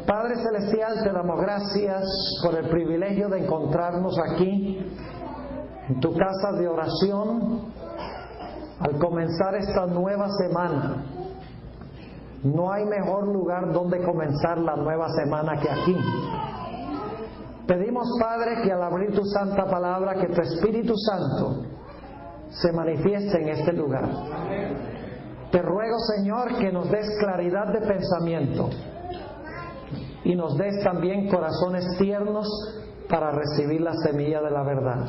Padre Celestial, te damos gracias por el privilegio de encontrarnos aquí, en tu casa de oración, al comenzar esta nueva semana. No hay mejor lugar donde comenzar la nueva semana que aquí. Pedimos, Padre, que al abrir tu santa palabra, que tu Espíritu Santo se manifieste en este lugar. Te ruego, Señor, que nos des claridad de pensamiento y nos des también corazones tiernos para recibir la semilla de la verdad.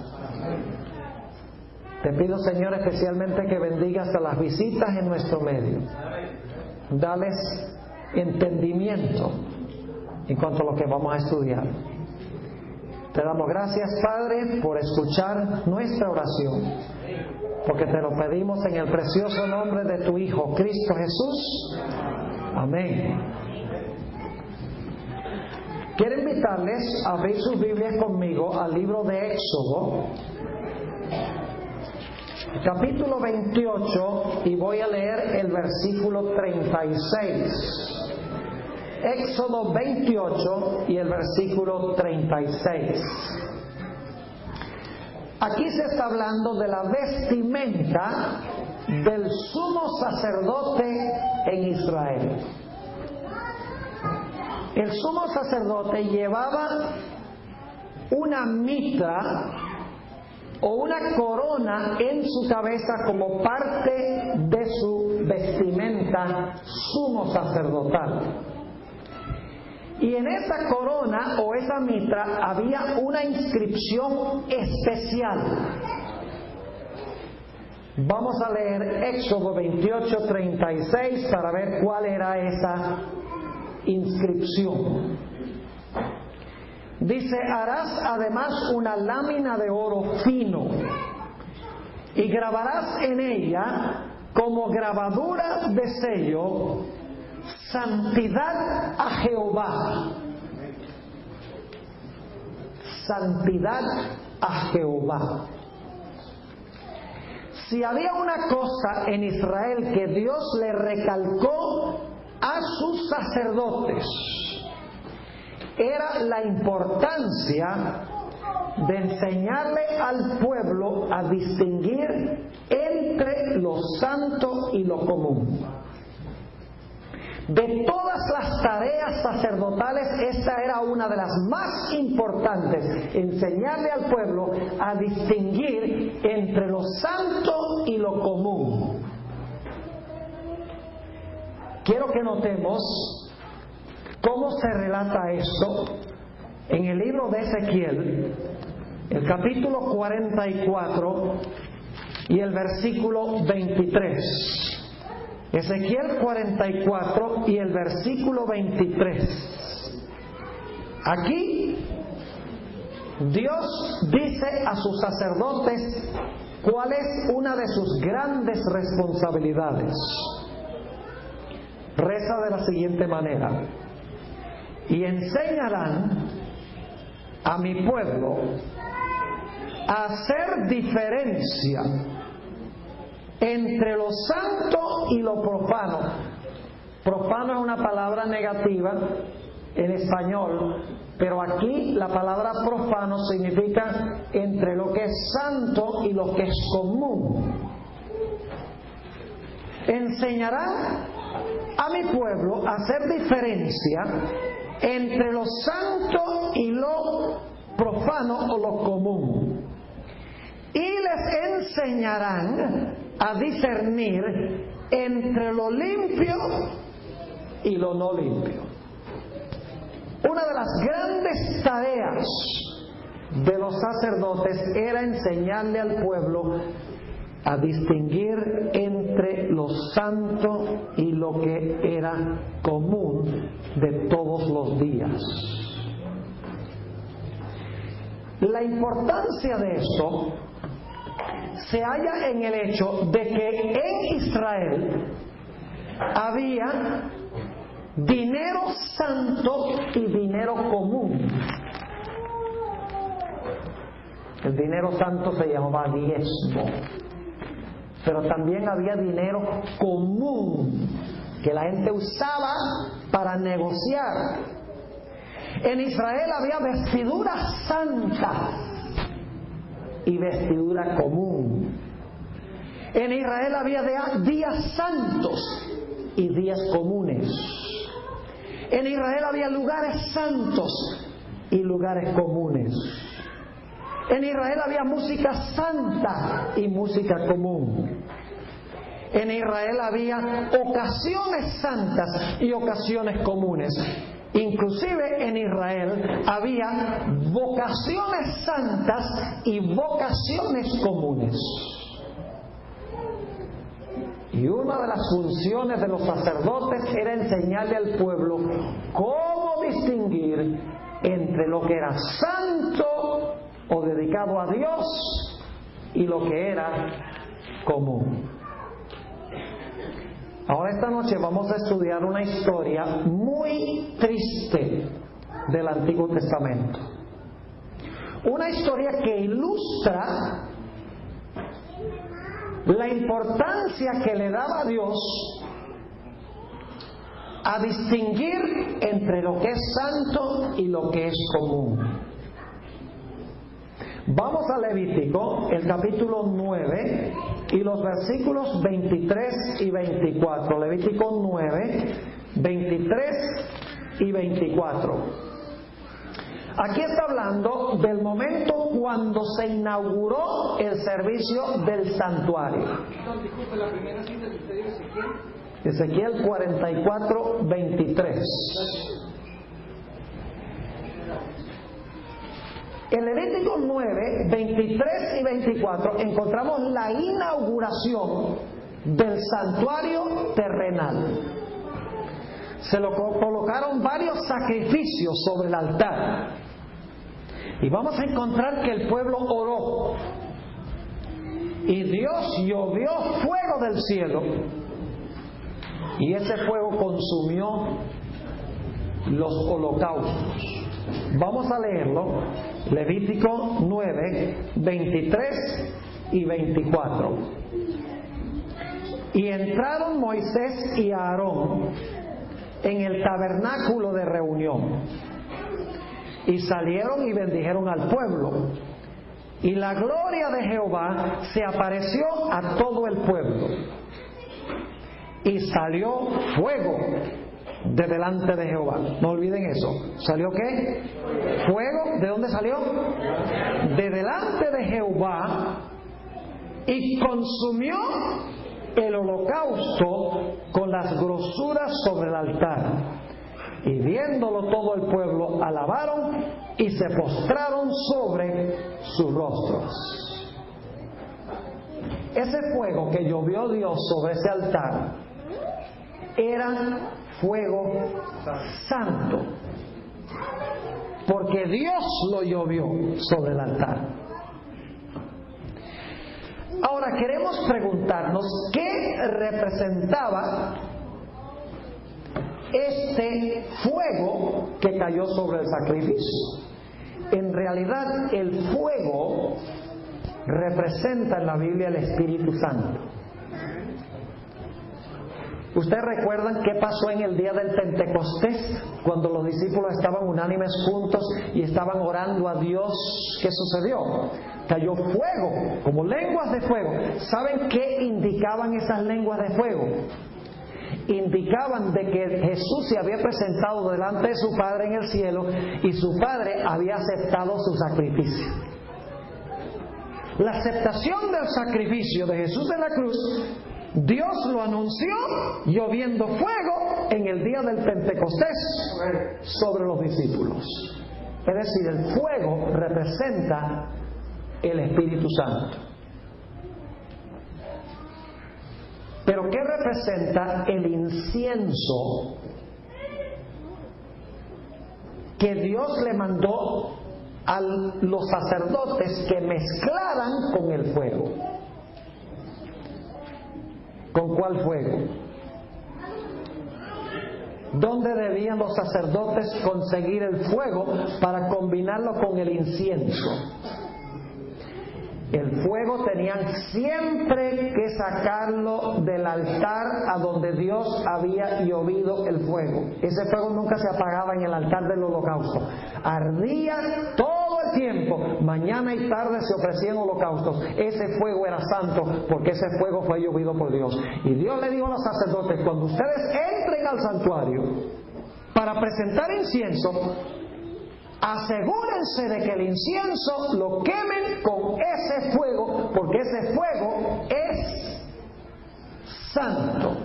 Te pido, Señor, especialmente que bendigas a las visitas en nuestro medio. Dales entendimiento en cuanto a lo que vamos a estudiar. Te damos gracias, Padre, por escuchar nuestra oración, porque te lo pedimos en el precioso nombre de tu Hijo, Cristo Jesús. Amén. Quiero invitarles a abrir sus Biblias conmigo al libro de Éxodo, capítulo 28, y voy a leer el versículo 36. Éxodo 28 y el versículo 36. Aquí se está hablando de la vestimenta del sumo sacerdote en Israel. El sumo sacerdote llevaba una mitra o una corona en su cabeza como parte de su vestimenta sumo sacerdotal. Y en esa corona o esa mitra había una inscripción especial. Vamos a leer Éxodo 28:36 para ver cuál era esa inscripción. Dice: harás además una lámina de oro fino y grabarás en ella como grabadura de sello: santidad a Jehová. Santidad a Jehová. Si había una cosa en Israel que Dios le recalcó a sus sacerdotes, era la importancia de enseñarle al pueblo a distinguir entre lo santo y lo común. De todas las tareas sacerdotales, esta era una de las más importantes: enseñarle al pueblo a distinguir entre lo santo y lo común. Quiero que notemos cómo se relata esto en el libro de Ezequiel, el capítulo 44 y el versículo 23. Ezequiel 44 y el versículo 23. Aquí Dios dice a sus sacerdotes cuál es una de sus grandes responsabilidades. Reza de la siguiente manera: y enseñarán a mi pueblo a hacer diferencia entre lo santo y lo profano. Profano es una palabra negativa en español, pero aquí la palabra profano significa entre lo que es santo y lo que es común. Enseñarán a mi pueblo a hacer diferencia entre lo santo y lo profano o lo común, y les enseñarán a discernir entre lo limpio y lo no limpio. Una de las grandes tareas de los sacerdotes era enseñarle al pueblo a distinguir entre lo santo y lo que era común de todos los días. La importancia de esto se halla en el hecho de que en Israel había dinero santo y dinero común. El dinero santo se llamaba diezmo, pero también había dinero común que la gente usaba para negociar. En Israel había vestidura santa y vestidura común. En Israel había días santos y días comunes. En Israel había lugares santos y lugares comunes. En Israel había música santa y música común. En Israel había ocasiones santas y ocasiones comunes. Inclusive en Israel había vocaciones santas y vocaciones comunes. Y una de las funciones de los sacerdotes era enseñarle al pueblo cómo distinguir entre lo que era santo o dedicado a Dios y lo que era común. Ahora esta noche vamos a estudiar una historia muy triste del Antiguo Testamento. Una historia que ilustra la importancia que le daba Dios a distinguir entre lo que es santo y lo que es común. Vamos a Levítico, el capítulo 9 y los versículos 23 y 24. Levítico 9, 23 y 24. Aquí está hablando del momento cuando se inauguró el servicio del santuario. Disculpe, la primera cita que usted dio, Ezequiel 44, 23. En Levítico 9, 23 y 24 encontramos la inauguración del santuario terrenal. Se lo colocaron varios sacrificios sobre el altar. Y vamos a encontrar que el pueblo oró. Y Dios llovió fuego del cielo. Y ese fuego consumió los holocaustos. Vamos a leerlo. Levítico 9, 23 y 24. Y entraron Moisés y Aarón en el tabernáculo de reunión, y salieron y bendijeron al pueblo, y la gloria de Jehová se apareció a todo el pueblo, y salió fuego de delante de Jehová. No olviden eso. ¿Salió qué? Fuego. ¿De dónde salió? De delante de Jehová, y consumió el holocausto con las grosuras sobre el altar. Y viéndolo todo el pueblo, alabaron y se postraron sobre sus rostros. Ese fuego que llovió Dios sobre ese altar era fuego santo, porque Dios lo llovió sobre el altar. Ahora queremos preguntarnos qué representaba este fuego que cayó sobre el sacrificio. En realidad el fuego representa en la Biblia el Espíritu Santo. ¿Ustedes recuerdan qué pasó en el día del Pentecostés? Cuando los discípulos estaban unánimes juntos y estaban orando a Dios, ¿qué sucedió? Cayó fuego, como lenguas de fuego. ¿Saben qué indicaban esas lenguas de fuego? Indicaban de que Jesús se había presentado delante de su Padre en el cielo y su Padre había aceptado su sacrificio. La aceptación del sacrificio de Jesús en la cruz, Dios lo anunció lloviendo fuego en el día del Pentecostés sobre los discípulos. Es decir, el fuego representa el Espíritu Santo. Pero ¿qué representa el incienso que Dios le mandó a los sacerdotes que mezclaran con el fuego? ¿Con cuál fuego? ¿Dónde debían los sacerdotes conseguir el fuego para combinarlo con el incienso? El fuego tenían siempre que sacarlo del altar a donde Dios había llovido el fuego. Ese fuego nunca se apagaba en el altar del holocausto. Ardía todo el tiempo. Mañana y tarde se ofrecían holocaustos. Ese fuego era santo porque ese fuego fue llovido por Dios. Y Dios le dijo a los sacerdotes: cuando ustedes entren al santuario para presentar incienso, asegúrense de que el incienso lo quemen con ese fuego, porque ese fuego es santo.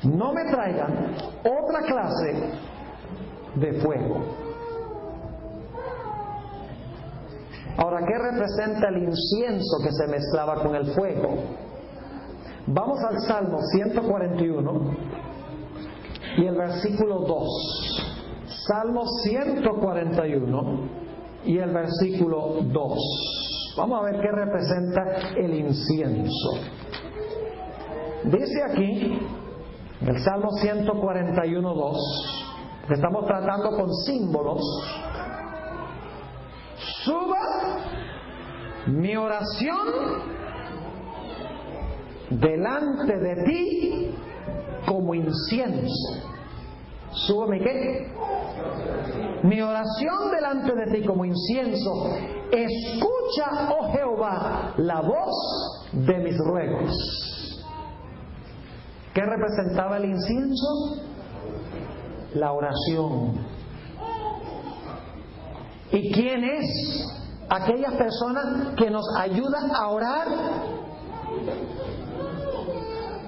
No me traigan otra clase de fuego. Ahora, ¿qué representa el incienso que se mezclaba con el fuego? Vamos al Salmo 141 y el versículo 2. Salmo 141 y el versículo 2. Vamos a ver qué representa el incienso. Dice aquí, en el Salmo 141, 2, que estamos tratando con símbolos: suba mi oración delante de ti como incienso. Súbeme ¿qué? Mi oración delante de ti como incienso. Escucha, oh Jehová, la voz de mis ruegos. ¿Qué representaba el incienso? La oración. ¿Y quién es? Aquellas personas que nos ayudan a orar.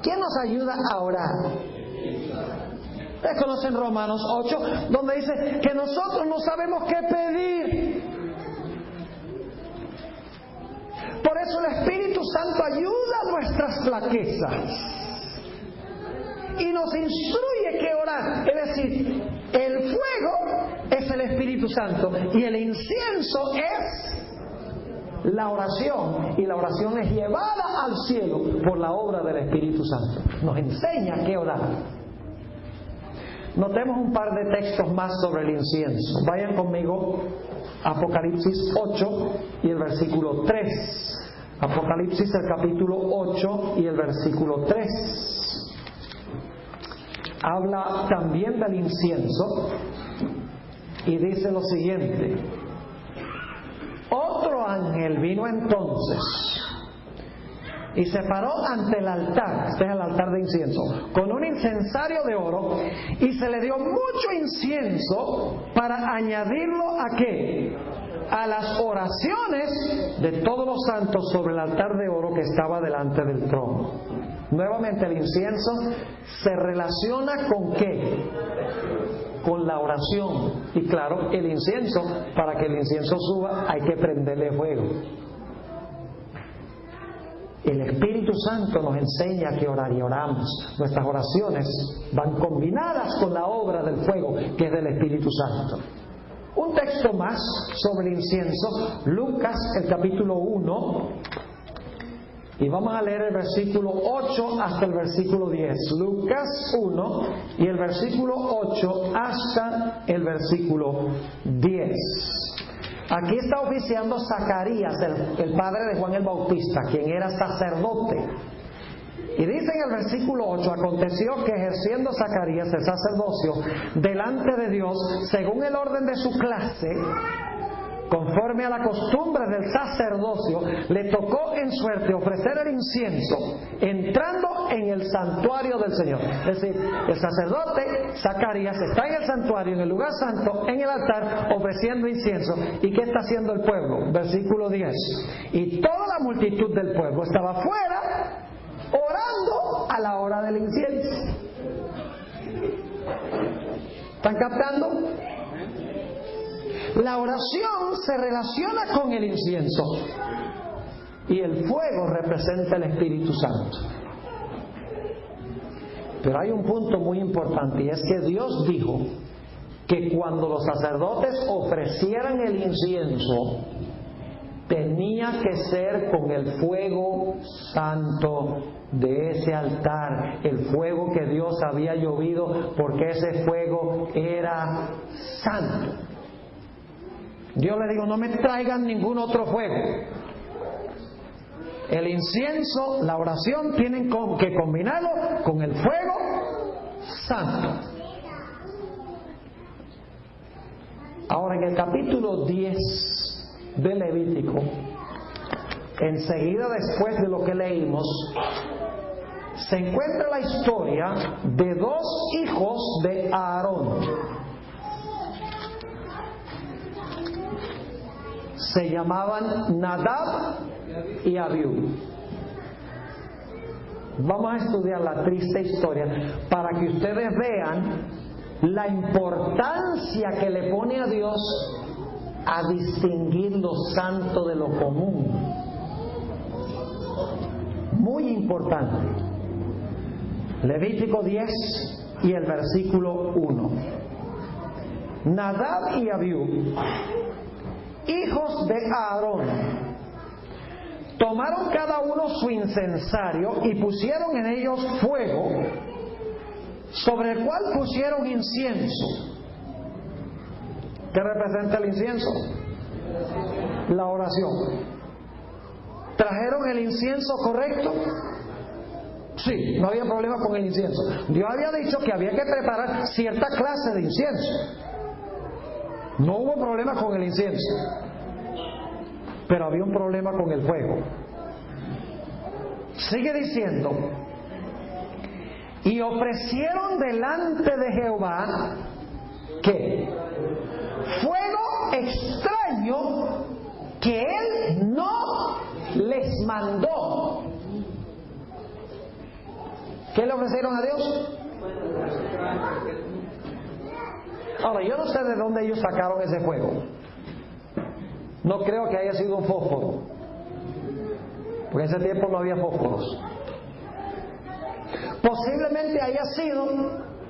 ¿Quién nos ayuda a orar? Ustedes conocen Romanos 8, donde dice que nosotros no sabemos qué pedir. Por eso el Espíritu Santo ayuda nuestras flaquezas y nos instruye qué orar. Es decir, el fuego es el Espíritu Santo y el incienso es la oración, y la oración es llevada al cielo por la obra del Espíritu Santo. Nos enseña qué orar. Notemos un par de textos más sobre el incienso. Vayan conmigo a Apocalipsis 8 y el versículo 3. Apocalipsis, el capítulo 8 y el versículo 3. Habla también del incienso y dice lo siguiente: otro ángel vino entonces y se paró ante el altar, este es el altar de incienso, con un incensario de oro, y se le dio mucho incienso para añadirlo ¿a qué? A las oraciones de todos los santos sobre el altar de oro que estaba delante del trono. Nuevamente, el incienso se relaciona ¿con qué? Con la oración. Y claro, el incienso, para que el incienso suba hay que prenderle fuego. El Espíritu Santo nos enseña que orar y oramos. Nuestras oraciones van combinadas con la obra del fuego, que es del Espíritu Santo. Un texto más sobre el incienso, Lucas, el capítulo 1, y vamos a leer el versículo 8 hasta el versículo 10. Lucas 1 y el versículo 8 hasta el versículo 10. Aquí está oficiando Zacarías, el padre de Juan el Bautista, quien era sacerdote. Y dice en el versículo 8: aconteció que ejerciendo Zacarías el sacerdocio delante de Dios, según el orden de su clase, conforme a la costumbre del sacerdocio, le tocó en suerte ofrecer el incienso entrando en el santuario del Señor. Es decir, el sacerdote Zacarías está en el santuario, en el lugar santo, en el altar, ofreciendo incienso. ¿Y qué está haciendo el pueblo? Versículo 10: y toda la multitud del pueblo estaba fuera orando a la hora del incienso. ¿Están captando? La oración se relaciona con el incienso y el fuego representa el Espíritu Santo. Pero hay un punto muy importante, y es que Dios dijo que cuando los sacerdotes ofrecieran el incienso, tenía que ser con el fuego santo de ese altar, el fuego que Dios había llovido, porque ese fuego era santo. Dios le dijo: no me traigan ningún otro fuego. El incienso, la oración, tienen que combinarlo con el fuego santo. Ahora, en el capítulo 10 de Levítico, enseguida después de lo que leímos, se encuentra la historia de dos hijos de Aarón. Se llamaban Nadab y Abiú. Vamos a estudiar la triste historia para que ustedes vean la importancia que le pone a Dios a distinguir lo santo de lo común. Muy importante. Levítico 10 y el versículo 1. Nadab y Abiú, hijos de Aarón, tomaron cada uno su incensario y pusieron en ellos fuego, sobre el cual pusieron incienso. ¿Qué representa el incienso? La oración. ¿Trajeron el incienso correcto? Sí, no había problema con el incienso. Dios había dicho que había que preparar cierta clase de incienso. No hubo problema con el incienso, pero había un problema con el fuego. Sigue diciendo: y ofrecieron delante de Jehová, ¿qué? Fuego extraño que Él no les mandó. ¿Qué le ofrecieron a Dios? Ahora, yo no sé de dónde ellos sacaron ese fuego. No creo que haya sido un fósforo, porque en ese tiempo no había fósforos. Posiblemente haya sido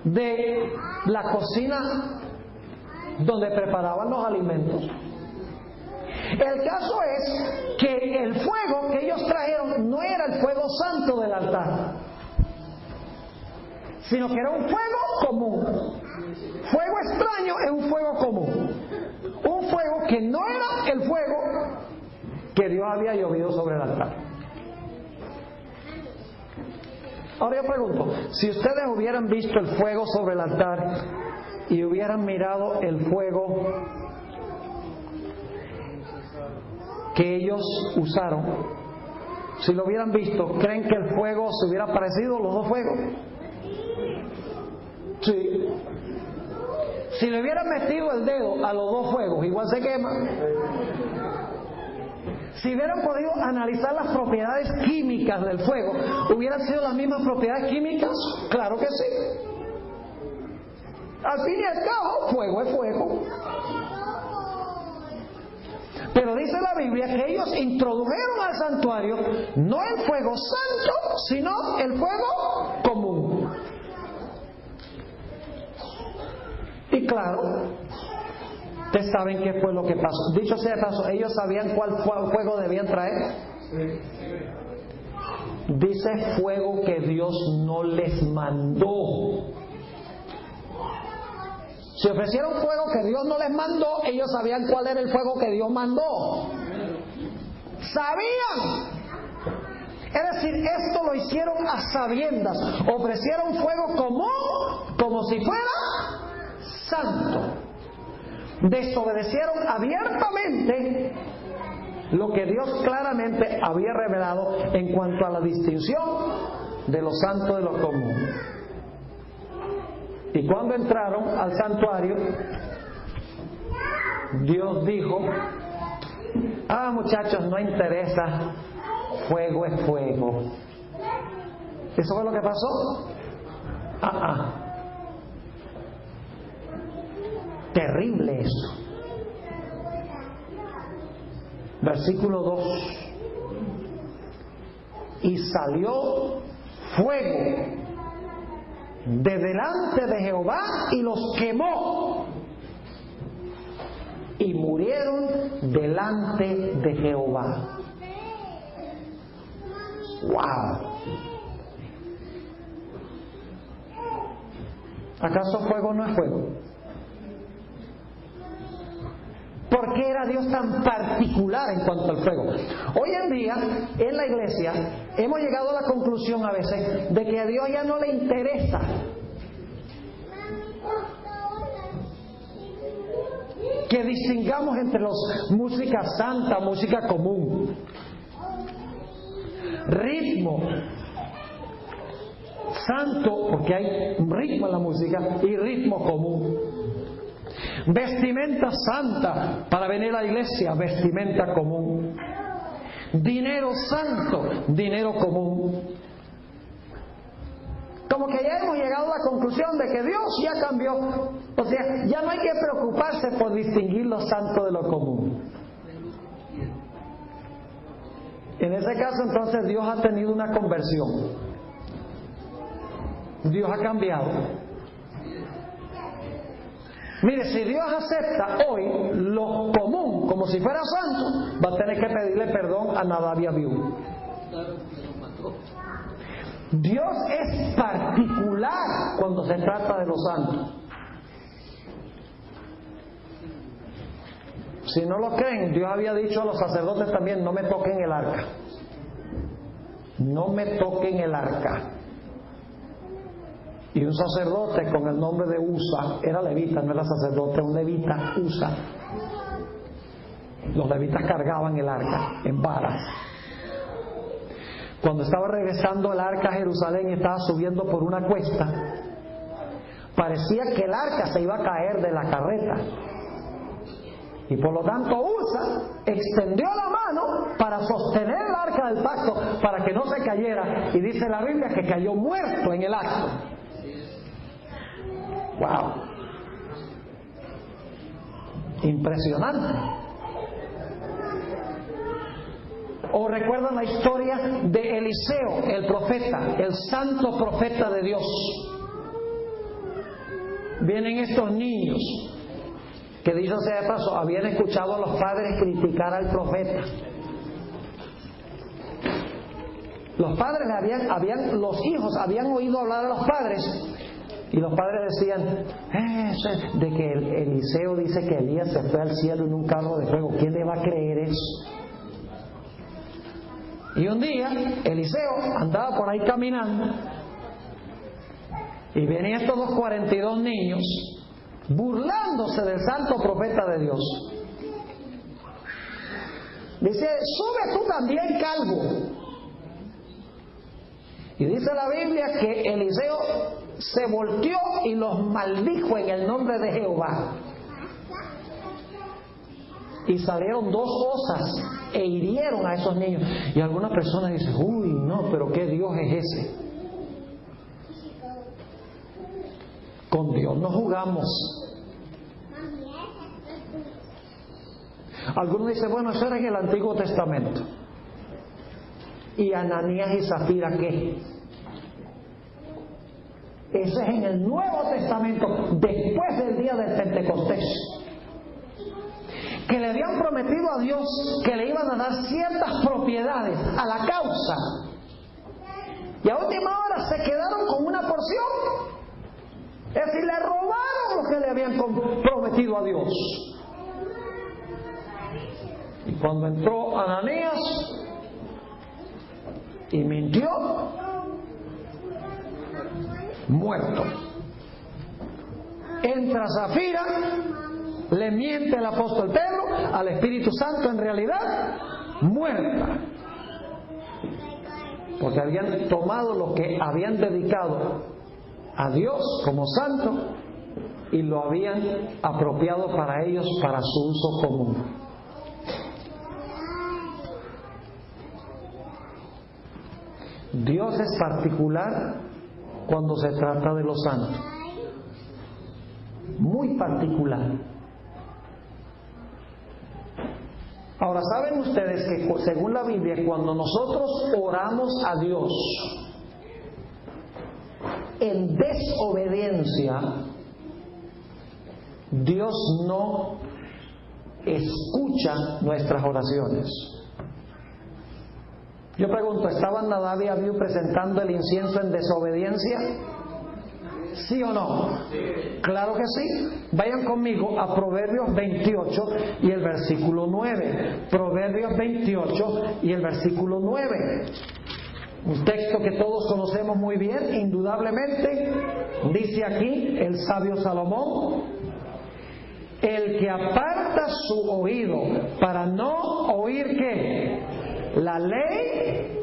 de la cocina donde preparaban los alimentos. El caso es que el fuego que ellos trajeron no era el fuego santo del altar, sino que era un fuego común. Fuego extraño es un fuego común. Un fuego que no era el fuego que Dios había llovido sobre el altar. Ahora yo pregunto, si ustedes hubieran visto el fuego sobre el altar y hubieran mirado el fuego que ellos usaron, si lo hubieran visto, ¿creen que el fuego se hubiera parecido, los dos fuegos? Sí. Si le hubieran metido el dedo a los dos fuegos, igual se quema. Si hubieran podido analizar las propiedades químicas del fuego, ¿hubieran sido las mismas propiedades químicas? Claro que sí. Al fin y al cabo, fuego es fuego. Pero dice la Biblia que ellos introdujeron al santuario no el fuego santo, sino el fuego común. Y claro, ustedes saben qué fue lo que pasó. Dicho sea de paso, ellos sabían cuál fuego debían traer. Dice fuego que Dios no les mandó. Si ofrecieron fuego que Dios no les mandó, ellos sabían cuál era el fuego que Dios mandó. Sabían. Es decir, esto lo hicieron a sabiendas. Ofrecieron fuego común como si fuera santo. Desobedecieron abiertamente lo que Dios claramente había revelado en cuanto a la distinción de lo santo de lo común. Y cuando entraron al santuario, Dios dijo: muchachos, no interesa, fuego es fuego. ¿Eso fue lo que pasó? Terrible eso. Versículo 2: y salió fuego de delante de Jehová y los quemó, y murieron delante de Jehová. ¡Wow! ¿Acaso fuego no es fuego? ¿Por qué era Dios tan particular en cuanto al fuego? Hoy en día, en la iglesia, hemos llegado a la conclusión a veces de que a Dios ya no le interesa que distingamos entre los música santa, música común, ritmo santo, porque hay un ritmo en la música, y ritmo común. Vestimenta santa para venir a la iglesia, vestimenta común. Dinero santo, dinero común. Como que ya hemos llegado a la conclusión de que Dios ya cambió. O sea, ya no hay que preocuparse por distinguir lo santo de lo común. En ese caso, entonces, Dios ha tenido una conversión. Dios ha cambiado. Mire, si Dios acepta hoy lo común como si fuera santo, va a tener que pedirle perdón a Nadab y Abiú. Dios es particular cuando se trata de lo santo. Si no lo creen, Dios había dicho a los sacerdotes también: no me toquen el arca. No me toquen el arca. Y un sacerdote con el nombre de Usa, era levita, no era sacerdote, un levita, Usa. Los levitas cargaban el arca en varas. Cuando estaba regresando el arca a Jerusalén y estaba subiendo por una cuesta, parecía que el arca se iba a caer de la carreta. Y por lo tanto Usa extendió la mano para sostener el arca del pacto para que no se cayera. Y dice la Biblia que cayó muerto en el acto. ¡Wow! Impresionante. ¿O recuerdan la historia de Eliseo, el profeta, el santo profeta de Dios? Vienen estos niños que, dicho sea de paso, habían escuchado a los padres criticar al profeta. Los padres los hijos habían oído hablar a los padres. Y los padres decían: de que Eliseo dice que Elías se fue al cielo en un carro de fuego. ¿Quién le va a creer eso? Y un día Eliseo andaba por ahí caminando y venían estos 42 niños burlándose del santo profeta de Dios. Dice: sube tú también, calvo. Y dice la Biblia que Eliseo se volteó y los maldijo en el nombre de Jehová. Y salieron 2 osas e hirieron a esos niños. Y algunas personas dicen: uy, no, pero ¿qué Dios es ese? Con Dios no jugamos. Algunos dicen: bueno, eso era en el Antiguo Testamento. ¿Y Ananías y Zafira qué? Eso es en el Nuevo Testamento, después del día del Pentecostés, que le habían prometido a Dios que le iban a dar ciertas propiedades a la causa, y a última hora se quedaron con una porción. Es decir, le robaron lo que le habían prometido a Dios. Y cuando entró Ananías y mintió, muerto. Entra Zafira, le miente el apóstol Pedro al Espíritu Santo, en realidad muerta, porque habían tomado lo que habían dedicado a Dios como santo y lo habían apropiado para ellos, para su uso común. Dios es particular cuando se trata de lo santo, muy particular. Ahora, ¿saben ustedes que según la Biblia, cuando nosotros oramos a Dios en desobediencia, Dios no escucha nuestras oraciones? Yo pregunto, ¿estaban Nadab y Abiú presentando el incienso en desobediencia? ¿Sí o no? Claro que sí. Vayan conmigo a Proverbios 28 y el versículo 9. Proverbios 28 y el versículo 9. Un texto que todos conocemos muy bien, indudablemente. Dice aquí el sabio Salomón: el que aparta su oído para no oír ¿qué? La ley,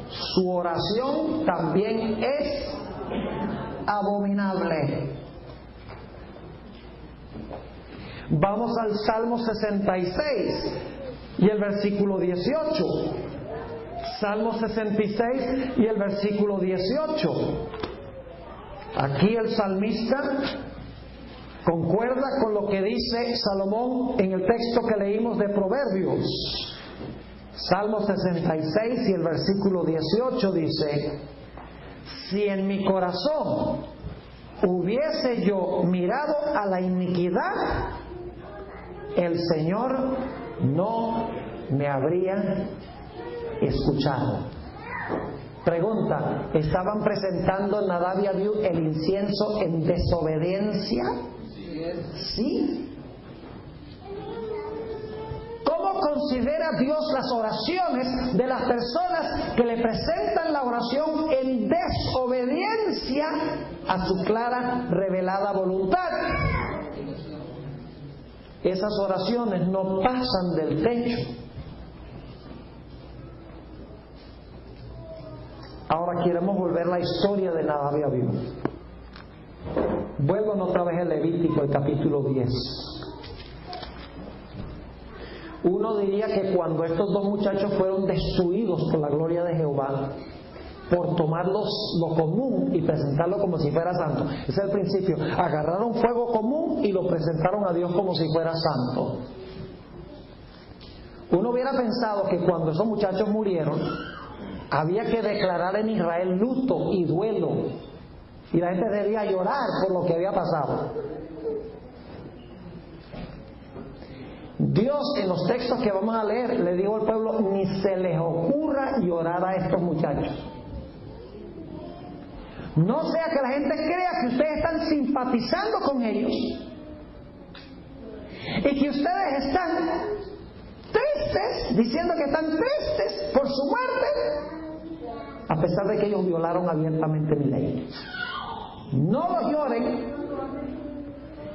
su oración también es abominable. Vamos al Salmo 66 y el versículo 18. Salmo 66 y el versículo 18. Aquí el salmista concuerda con lo que dice Salomón en el texto que leímos de Proverbios. Salmo 66 y el versículo 18 dice: si en mi corazón hubiese yo mirado a la iniquidad, el Señor no me habría escuchado. Pregunta: ¿estaban presentando Nadab y Abiú el incienso en desobediencia? Sí. ¿Cómo considera Dios las oraciones de las personas que le presentan la oración en desobediencia a su clara, revelada voluntad? Esas oraciones no pasan del techo. Ahora queremos volver a la historia de Nadab y Abiú. Vuelvan otra vez a Levítico, el capítulo 10. Uno diría que cuando estos dos muchachos fueron destruidos por la gloria de Jehová, por tomar lo común y presentarlo como si fuera santo. Ese es el principio. Agarraron fuego común y lo presentaron a Dios como si fuera santo. Uno hubiera pensado que cuando esos muchachos murieron, había que declarar en Israel luto y duelo, y la gente debía llorar por lo que había pasado. Dios, en los textos que vamos a leer, le dijo al pueblo: ni se les ocurra llorar a estos muchachos. No sea que la gente crea que ustedes están simpatizando con ellos y que ustedes están tristes, diciendo que están tristes por su muerte, a pesar de que ellos violaron abiertamente mi ley. No lo lloren.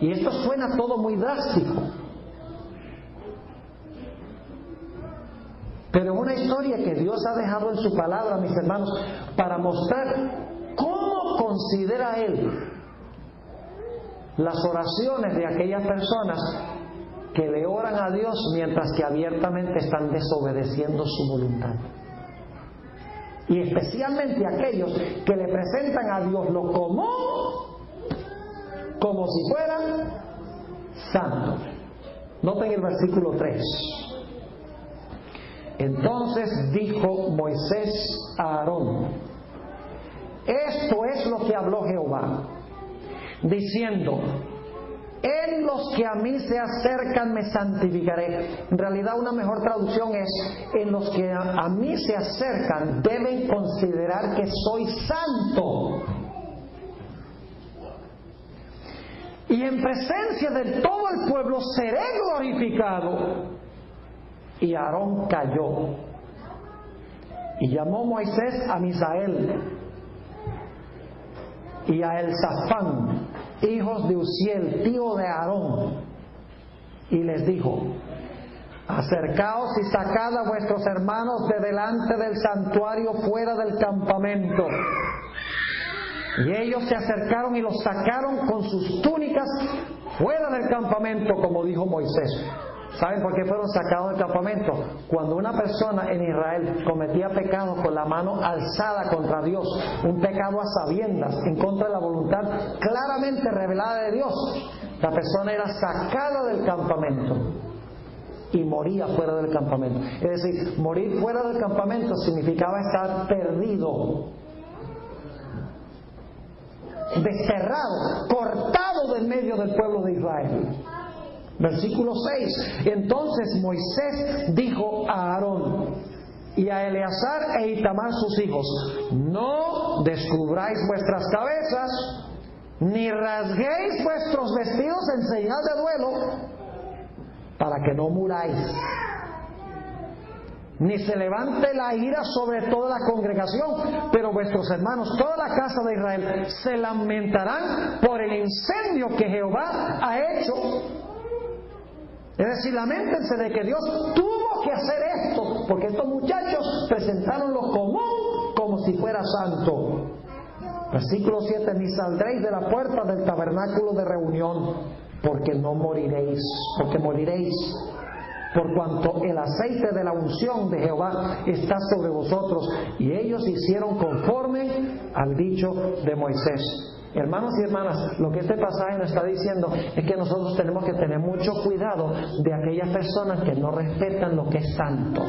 Y esto suena todo muy drástico, pero es una historia que Dios ha dejado en su palabra, mis hermanos, para mostrar cómo considera Él las oraciones de aquellas personas que le oran a Dios mientras que abiertamente están desobedeciendo su voluntad. Y especialmente aquellos que le presentan a Dios lo común como si fueran santos. Noten el versículo 3. Entonces dijo Moisés a Aarón: esto es lo que habló Jehová, diciendo: en los que a mí se acercan me santificaré. En realidad una mejor traducción es: en los que a mí se acercan deben considerar que soy santo. Y en presencia de todo el pueblo seré glorificado. Y Aarón calló. Y llamó Moisés a Misael y a Elzafán, hijos de Uziel, tío de Aarón, y les dijo: acercaos y sacad a vuestros hermanos de delante del santuario fuera del campamento. Y ellos se acercaron y los sacaron con sus túnicas fuera del campamento, como dijo Moisés. ¿Saben por qué fueron sacados del campamento? Cuando una persona en Israel cometía pecado con la mano alzada contra Dios, un pecado a sabiendas, en contra de la voluntad claramente revelada de Dios, la persona era sacada del campamento y moría fuera del campamento. Es decir, morir fuera del campamento significaba estar perdido, desterrado, cortado del medio del pueblo de Israel. Versículo 6. Entonces Moisés dijo a Aarón: y a Eleazar e Itamar sus hijos: no descubráis vuestras cabezas, ni rasguéis vuestros vestidos en señal de duelo, para que no muráis, ni se levante la ira sobre toda la congregación, pero vuestros hermanos, toda la casa de Israel, se lamentarán por el incendio que Jehová ha hecho. Es decir, lamentense de que Dios tuvo que hacer esto, porque estos muchachos presentaron lo común como si fuera santo. Versículo 7: ni saldréis de la puerta del tabernáculo de reunión, porque no moriréis, porque moriréis, por cuanto el aceite de la unción de Jehová está sobre vosotros. Y ellos hicieron conforme al dicho de Moisés. Hermanos y hermanas, lo que este pasaje nos está diciendo es que nosotros tenemos que tener mucho cuidado de aquellas personas que no respetan lo que es santo.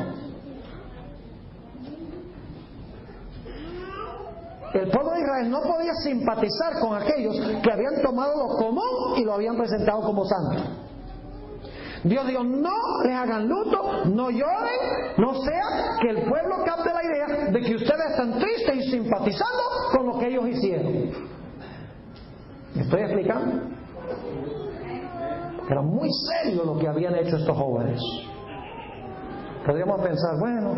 El pueblo de Israel no podía simpatizar con aquellos que habían tomado lo común y lo habían presentado como santo. Dios dijo: no les hagan luto, no lloren, no sea que el pueblo capte la idea de que ustedes están tristes y simpatizando con lo que ellos hicieron. ¿Me estoy explicando? Era muy serio lo que habían hecho estos jóvenes. Podríamos pensar, bueno,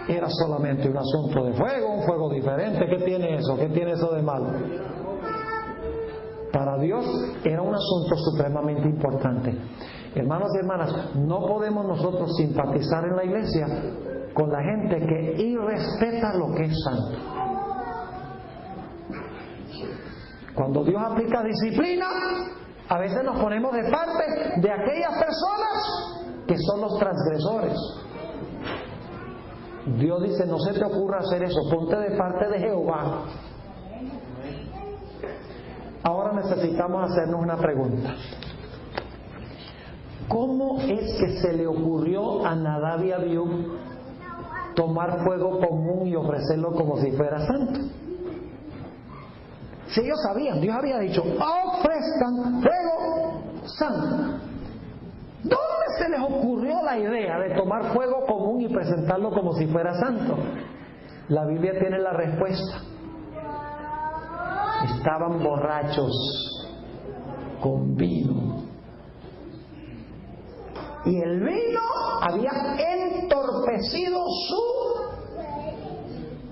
era solamente un asunto de fuego, un fuego diferente. ¿Qué tiene eso? ¿Qué tiene eso de malo? Para Dios era un asunto supremamente importante. Hermanos y hermanas, no podemos nosotros simpatizar en la iglesia con la gente que irrespeta lo que es santo. Cuando Dios aplica disciplina, a veces nos ponemos de parte de aquellas personas que son los transgresores. Dios dice: no se te ocurra hacer eso, ponte de parte de Jehová. Ahora necesitamos hacernos una pregunta: ¿cómo es que se le ocurrió a Nadab y Abiú tomar fuego común y ofrecerlo como si fuera santo? Si ellos sabían, Dios había dicho: ofrezcan fuego santo. ¿Dónde se les ocurrió la idea de tomar fuego común y presentarlo como si fuera santo? La Biblia tiene la respuesta. Estaban borrachos con vino. Y el vino había entorpecido su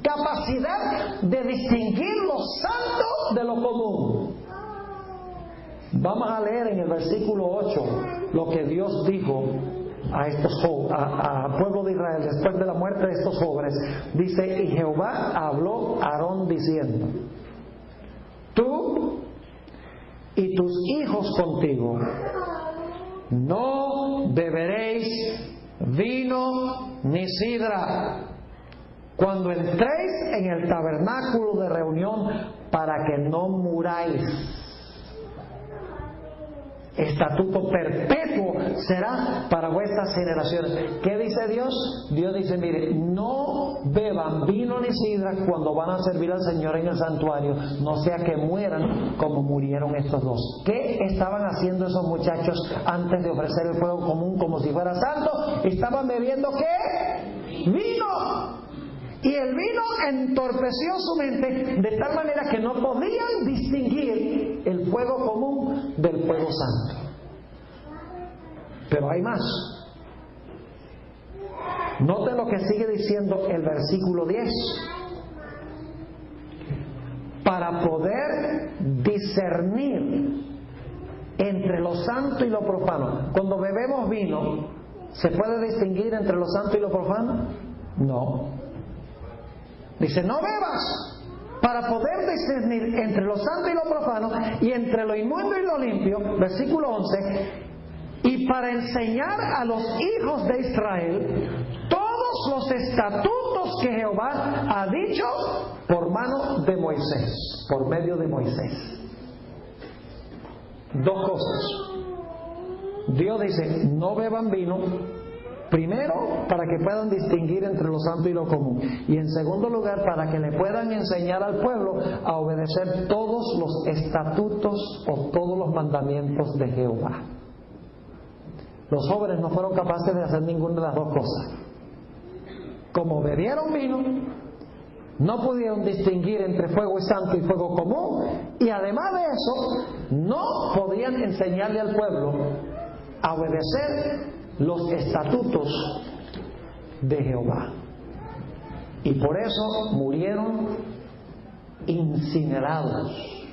capacidad de distinguir lo santo de lo común. Vamos a leer en el versículo 8 lo que Dios dijo a estos a pueblo de Israel después de la muerte de estos jóvenes. Dice: y Jehová habló a Aarón diciendo: tú y tus hijos contigo no beberéis vino ni sidra cuando entréis en el tabernáculo de reunión, para que no muráis. Estatuto perpetuo será para vuestras generaciones. ¿Qué dice Dios? Dios dice: mire, no beban vino ni sidra cuando van a servir al Señor en el santuario, no sea que mueran como murieron estos dos. ¿Qué estaban haciendo esos muchachos antes de ofrecer el fuego común como si fuera santo? Estaban bebiendo ¿qué? Vino. Y el vino entorpeció su mente de tal manera que no podían distinguir el fuego común del fuego santo. Pero hay más. Noten lo que sigue diciendo el versículo 10. Para poder discernir entre lo santo y lo profano. Cuando bebemos vino, ¿se puede distinguir entre lo santo y lo profano? No. Dice: no bebas, para poder discernir entre lo santo y lo profano, y entre lo inmundo y lo limpio. Versículo 11: y para enseñar a los hijos de Israel todos los estatutos que Jehová ha dicho por mano de Moisés, por medio de Moisés. Dos cosas. Dios dice: no beban vino. Primero, para que puedan distinguir entre lo santo y lo común. Y en segundo lugar, para que le puedan enseñar al pueblo a obedecer todos los estatutos o todos los mandamientos de Jehová. Los jóvenes no fueron capaces de hacer ninguna de las dos cosas. como bebieron vino, no pudieron distinguir entre fuego santo y fuego común, y además de eso, no podían enseñarle al pueblo a obedecer los estatutos de Jehová. Y por eso murieron incinerados,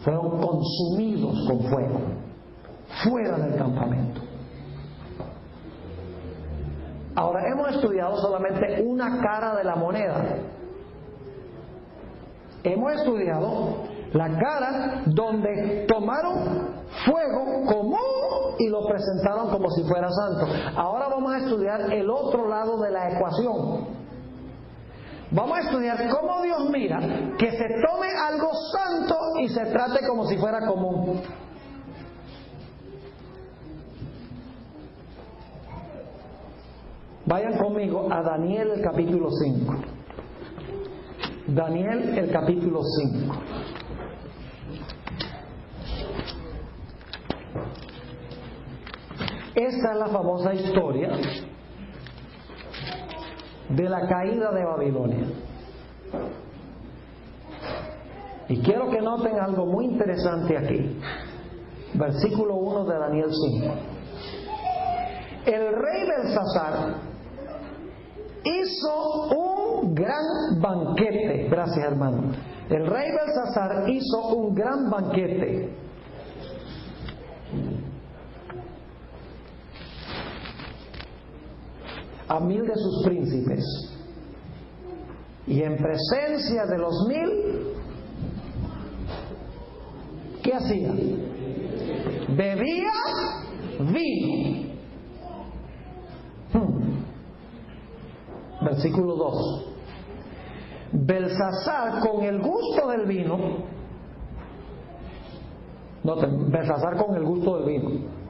fueron consumidos con fuego, fuera del campamento. Ahora, hemos estudiado solamente una cara de la moneda. Hemos estudiado la cara donde tomaron fuego común y lo presentaron como si fuera santo. Ahora vamos a estudiar el otro lado de la ecuación. Vamos a estudiar cómo Dios mira que se tome algo santo y se trate como si fuera común. Vayan conmigo a Daniel el capítulo 5. Daniel el capítulo 5. Esta es la famosa historia de la caída de Babilonia. Y quiero que noten algo muy interesante aquí. Versículo 1 de Daniel 5. El rey Belsasar hizo un gran banquete. Gracias, hermano. El rey Belsasar hizo un gran banquete a 1000 de sus príncipes, y en presencia de los 1000, ¿qué hacía? Bebía vino. Versículo 2. Belsasar, con el gusto del vino, noten, Belsasar con el gusto del vino.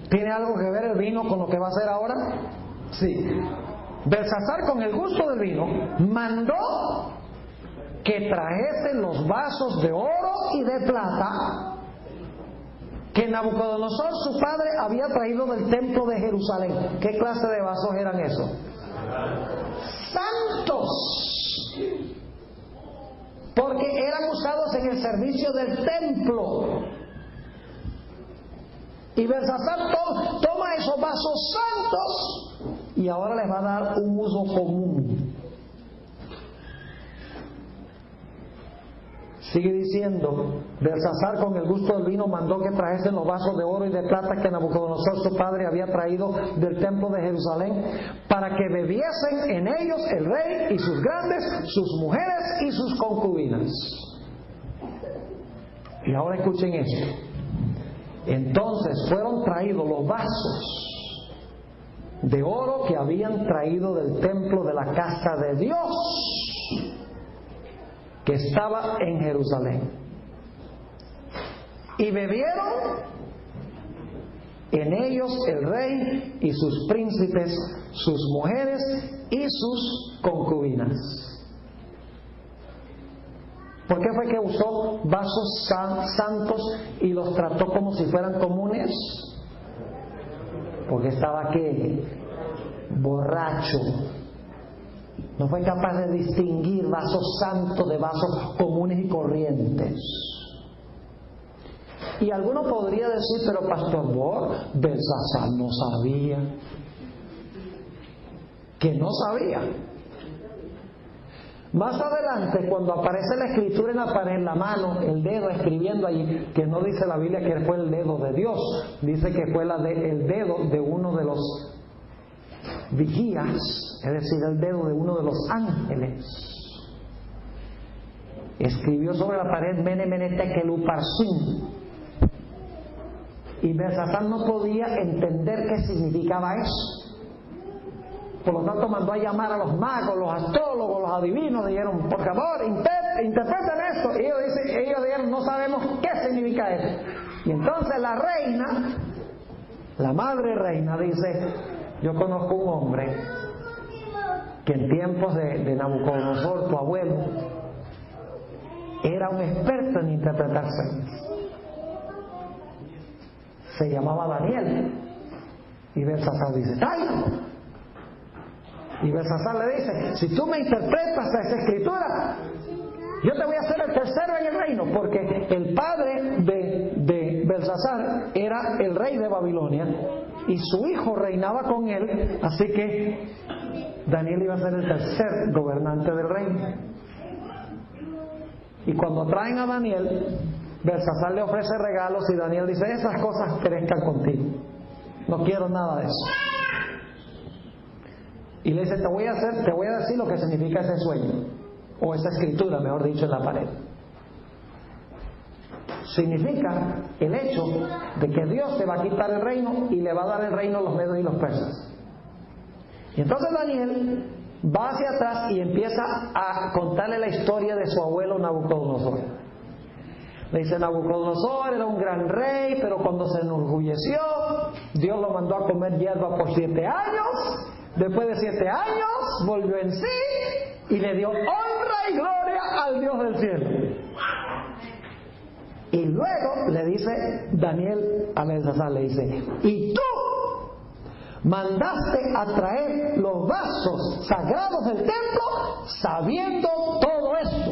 ¿Tiene algo que ver el vino con lo que va a hacer ahora? Sí. Belsasar, con el gusto del vino, mandó que trajesen los vasos de oro y de plata que Nabucodonosor, su padre, había traído del templo de Jerusalén. ¿Qué clase de vasos eran esos? Santos, porque eran usados en el servicio del templo. Y Belsasar toma esos vasos santos y ahora les va a dar un uso común. Sigue diciendo, Belsasar, con el gusto del vino, mandó que trajesen los vasos de oro y de plata que Nabucodonosor, su padre, había traído del templo de Jerusalén, para que bebiesen en ellos el rey y sus grandes, sus mujeres y sus concubinas. Y ahora escuchen esto. Entonces fueron traídos los vasos de oro que habían traído del templo de la casa de Dios, que estaba en Jerusalén, y bebieron en ellos el rey y sus príncipes, sus mujeres y sus concubinas. ¿Por qué fue que usó vasos santos y los trató como si fueran comunes? Porque estaba ¿qué? Borracho. No fue capaz de distinguir vasos santos de vasos comunes y corrientes. Y alguno podría decir, pero pastor Belsasar no sabía. Que no sabía. Más adelante, cuando aparece la escritura en la pared, la mano, el dedo escribiendo allí, que no dice la Biblia que fue el dedo de Dios, dice que fue el dedo de uno de los vigías, es decir, el dedo de uno de los ángeles. Escribió sobre la pared Mene Mene Tekel Uparsin, y Belsasar no podía entender qué significaba eso. Por lo tanto mandó a llamar a los magos, los astrólogos, los adivinos. Dijeron, por favor, interpreten esto. Y ellos dijeron, no sabemos qué significa eso. Y entonces la reina, la madre reina, dice, yo conozco un hombre que en tiempos de Nabucodonosor, tu abuelo, era un experto en interpretar sueños. Se llamaba Daniel. Y Belsasar dice, ¡ay! Y Belsasar le dice: si tú me interpretas esa escritura, yo te voy a hacer el tercero en el reino, porque el padre de Belsasar era el rey de Babilonia y su hijo reinaba con él, así que Daniel iba a ser el tercer gobernante del reino. Y cuando traen a Daniel, Belsasar le ofrece regalos y Daniel dice: esas cosas crezcan contigo, no quiero nada de eso. Y le dice: te voy a decir lo que significa ese sueño, o esa escritura, mejor dicho, en la pared. Significa el hecho de que Dios te va a quitar el reino y le va a dar el reino a los medos y los persas. Y entonces Daniel va hacia atrás y empieza a contarle la historia de su abuelo Nabucodonosor. Le dice: Nabucodonosor era un gran rey, pero cuando se enorgulleció, Dios lo mandó a comer hierba por 7 años. Después de 7 años volvió en sí y le dio honra y gloria al Dios del cielo. Y luego le dice Daniel a Belsasar, le dice: y tú mandaste a traer los vasos sagrados del templo sabiendo todo esto.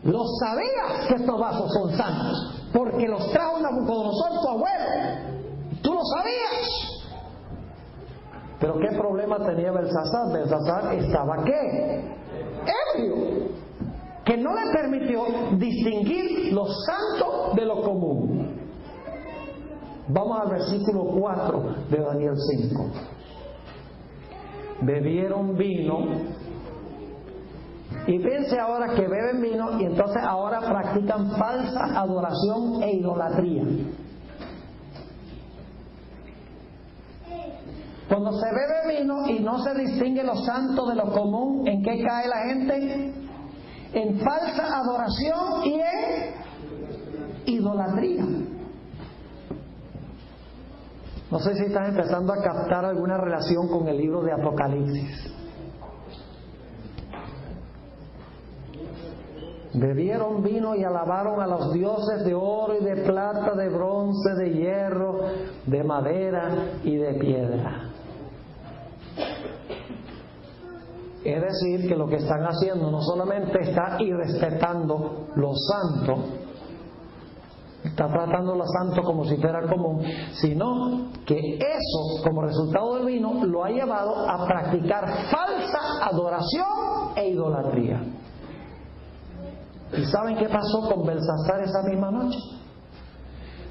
Lo sabías que estos vasos son santos, porque los trajo Nabucodonosor, tu abuelo. Tú lo sabías. Pero ¿qué problema tenía Belsasar? Belsasar estaba ¿qué? Ebrio, que no le permitió distinguir lo santo de lo común. Vamos al versículo 4 de Daniel 5. Bebieron vino, y piense ahora que beben vino y entonces ahora practican falsa adoración e idolatría. Cuando se bebe vino y no se distingue lo santo de lo común, ¿en qué cae la gente? En falsa adoración y en idolatría. No sé si estás empezando a captar alguna relación con el libro de Apocalipsis. Bebieron vino y alabaron a los dioses de oro y de plata, de bronce, de hierro, de madera y de piedra. Es decir, que lo que están haciendo no solamente está irrespetando lo santo, está tratando lo santo como si fuera común, sino que eso, como resultado del vino, lo ha llevado a practicar falsa adoración e idolatría. ¿Y saben qué pasó con Belsasar esa misma noche?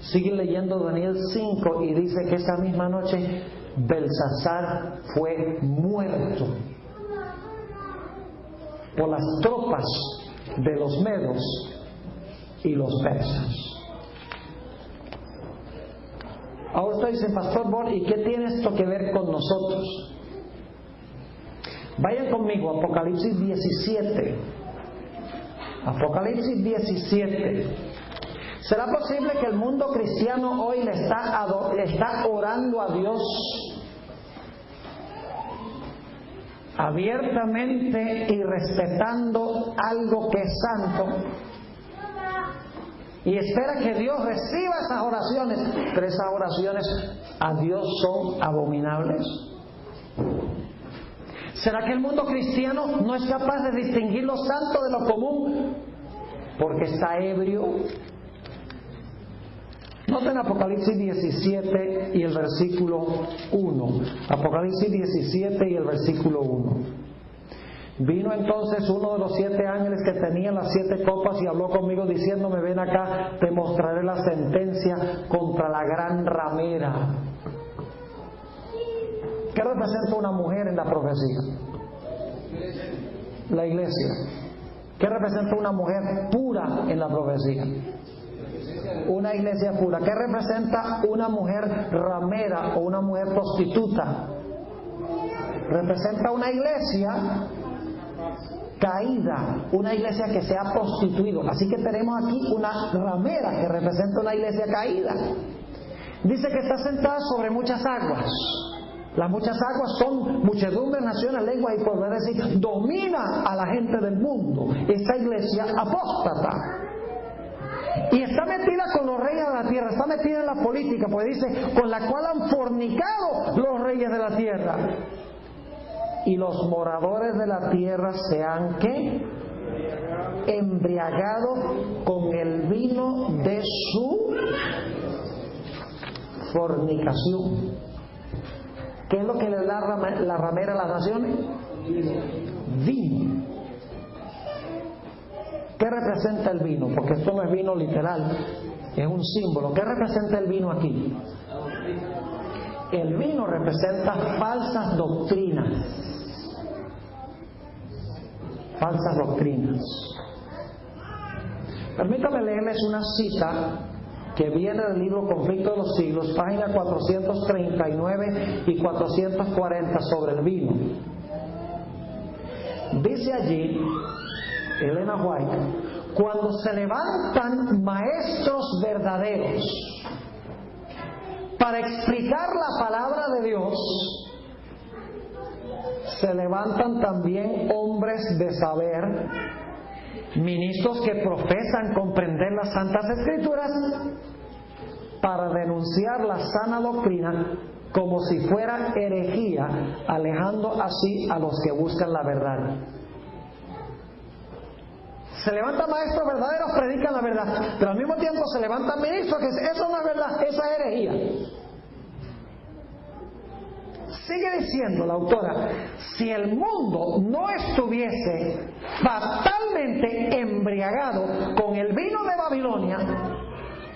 Sigue leyendo Daniel 5 y dice que esa misma noche Belsasar fue muerto por las tropas de los medos y los persas. Ahora usted dice: Pastor Borg, ¿y qué tiene esto que ver con nosotros? Vayan conmigo a Apocalipsis 17. Apocalipsis 17. ¿Será posible que el mundo cristiano hoy le está orando a Dios abiertamente y respetando algo que es santo, y espera que Dios reciba esas oraciones, pero esas oraciones a Dios son abominables? ¿Será que el mundo cristiano no es capaz de distinguir lo santo de lo común porque está ebrio? Noten Apocalipsis 17 y el versículo 1. Apocalipsis 17 y el versículo 1. Vino entonces uno de los 7 ángeles que tenía las 7 copas y habló conmigo diciéndome: ven acá, te mostraré la sentencia contra la gran ramera. ¿Qué representa una mujer en la profecía? La iglesia. ¿Qué representa una mujer pura en la profecía? Una iglesia pura. ¿Qué representa una mujer ramera o una mujer prostituta? Representa una iglesia caída, una iglesia que se ha prostituido. Así que tenemos aquí una ramera que representa una iglesia caída. Dice que está sentada sobre muchas aguas. Las muchas aguas son muchedumbre, naciones, lenguas y pueblos. Es decir, domina a la gente del mundo. Esta iglesia apóstata. Y está metida con los reyes de la tierra, está metida en la política, pues dice, con la cual han fornicado los reyes de la tierra. Y los moradores de la tierra se han, ¿qué? Embriagado con el vino de su fornicación. ¿Qué es lo que le da la ramera a las naciones? Vino. ¿Qué representa el vino? Porque esto no es vino literal, es un símbolo. ¿Qué representa el vino aquí? El vino representa falsas doctrinas. Falsas doctrinas. Permítame leerles una cita que viene del libro Conflicto de los Siglos, página 439 y 440 sobre el vino. Dice allí Elena White: cuando se levantan maestros verdaderos para explicar la palabra de Dios, se levantan también hombres de saber, ministros que profesan comprender las Santas Escrituras, para denunciar la sana doctrina como si fuera herejía, alejando así a los que buscan la verdad. Se levantan maestros verdaderos, predican la verdad, pero al mismo tiempo se levantan ministros que dicen, eso no es verdad, esa es herejía. Sigue diciendo la autora, si el mundo no estuviese fatalmente embriagado con el vino de Babilonia,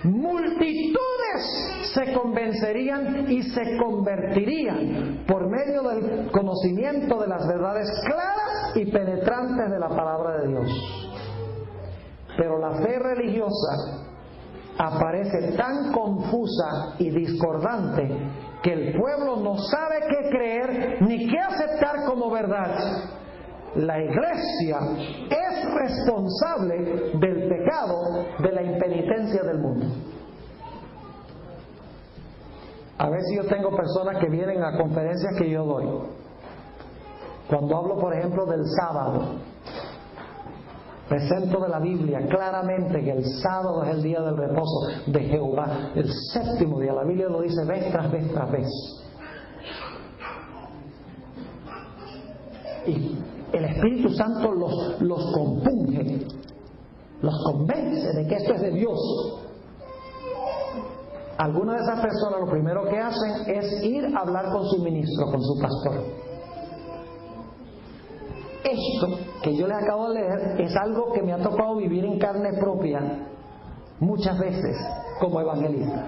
multitudes se convencerían y se convertirían por medio del conocimiento de las verdades claras y penetrantes de la palabra de Dios. Pero la fe religiosa aparece tan confusa y discordante que el pueblo no sabe qué creer ni qué aceptar como verdad. La Iglesia es responsable del pecado de la impenitencia del mundo. A veces yo tengo personas que vienen a conferencias que yo doy. Cuando hablo, por ejemplo, del sábado, presento de la Biblia claramente que el sábado es el día del reposo de Jehová, el séptimo día. La Biblia lo dice vez tras vez tras vez. Y el Espíritu Santo los compunge, los convence de que esto es de Dios. Algunas de esas personas lo primero que hacen es ir a hablar con su ministro, con su pastor. Esto que yo les acabo de leer es algo que me ha tocado vivir en carne propia muchas veces como evangelista.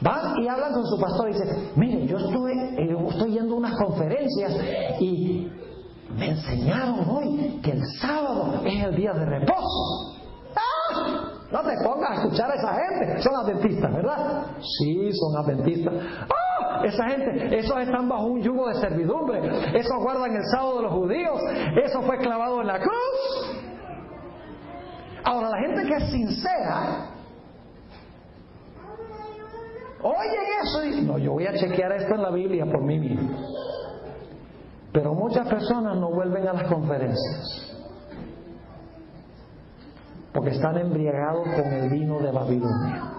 Van y hablan con su pastor y dicen, mire, yo estoy yendo a unas conferencias y me enseñaron hoy que el sábado es el día de reposo. ¡Ah! No te pongas a escuchar a esa gente, son adventistas, ¿verdad? Sí, son adventistas. ¡Ah! Esa gente, esos están bajo un yugo de servidumbre, esos guardan el sábado de los judíos, eso fue clavado en la cruz. Ahora, la gente que es sincera oyen eso y dicen, no, yo voy a chequear esto en la Biblia por mí mismo. Pero muchas personas no vuelven a las conferencias porque están embriagados con el vino de Babilonia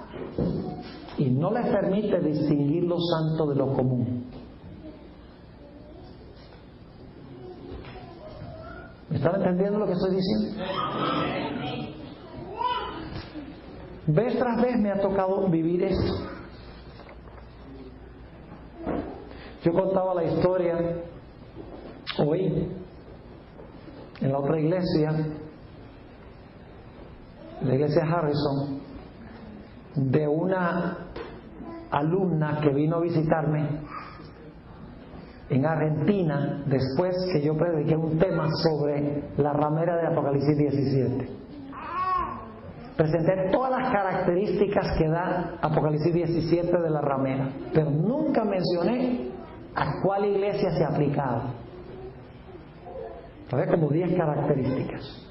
y no les permite distinguir lo santo de lo común. ¿Me están entendiendo lo que estoy diciendo? Vez tras vez me ha tocado vivir esto. Yo contaba la historia hoy en la otra iglesia, la iglesia Harrison, de una alumna que vino a visitarme en Argentina después que yo prediqué un tema sobre la ramera de Apocalipsis 17. Presenté todas las características que da Apocalipsis 17 de la ramera, pero nunca mencioné a cuál iglesia se aplicaba. Había como 10 características.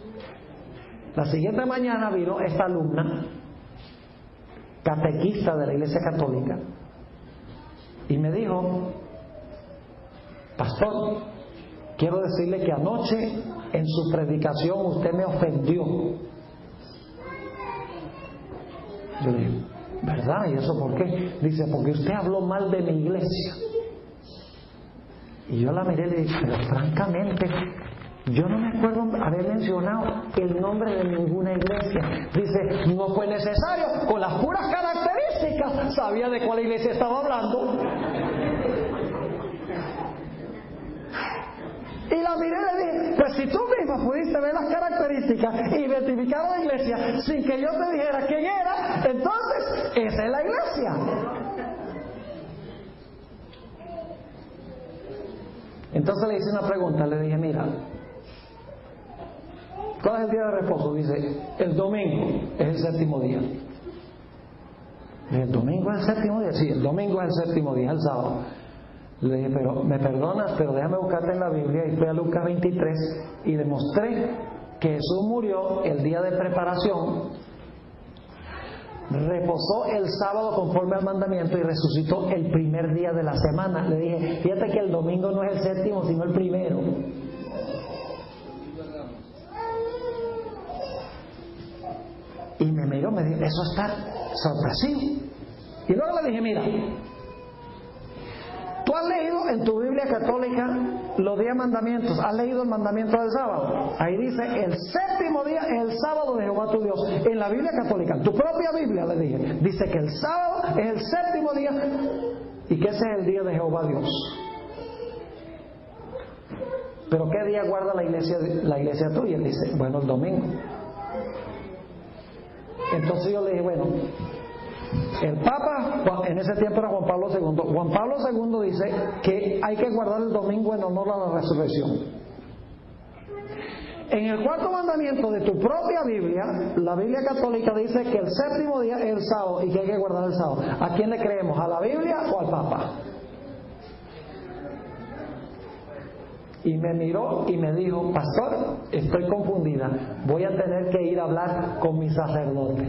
La siguiente mañana vino esta alumna, catequista de la Iglesia Católica, y me dijo, pastor, quiero decirle que anoche en su predicación usted me ofendió. Yo le dije, ¿verdad? ¿Y eso por qué? Dice, porque usted habló mal de mi iglesia. Y yo la miré y le dije, pero francamente, yo no me acuerdo haber mencionado el nombre de ninguna iglesia. Dice, no fue necesario, con las puras características sabía de cuál iglesia estaba hablando. Y la miré y le dije, pues si tú misma pudiste ver las características y identificar a la iglesia sin que yo te dijera quién era, entonces esa es la iglesia. Entonces le hice una pregunta, le dije, mira, ¿cuál es el día de reposo? Dice, el domingo es el séptimo día. ¿El domingo es el séptimo día? Sí, el domingo es el séptimo día, el sábado. Le dije, pero me perdonas, pero déjame buscarte en la Biblia. Y fui a Lucas 23 y demostré que Jesús murió el día de preparación, reposó el sábado conforme al mandamiento y resucitó el primer día de la semana. Le dije, fíjate que el domingo no es el séptimo, sino el primero. Y me miró, me dijo, eso está sorpresivo. Y luego le dije, mira, tú has leído en tu Biblia católica los 10 mandamientos, has leído el mandamiento del sábado. Ahí dice, el séptimo día es el sábado de Jehová tu Dios. En la Biblia católica, en tu propia Biblia, le dije, dice que el sábado es el séptimo día y que ese es el día de Jehová Dios. Pero ¿qué día guarda la iglesia tuya? Dice, bueno, el domingo. Entonces yo le dije, bueno, el Papa, en ese tiempo era Juan Pablo II. Juan Pablo II dice que hay que guardar el domingo en honor a la resurrección. En el cuarto mandamiento de tu propia Biblia, la Biblia católica dice que el séptimo día es el sábado y que hay que guardar el sábado. ¿A quién le creemos? ¿A la Biblia o al Papa? Y me miró y me dijo, pastor, estoy confundida, voy a tener que ir a hablar con mi sacerdote.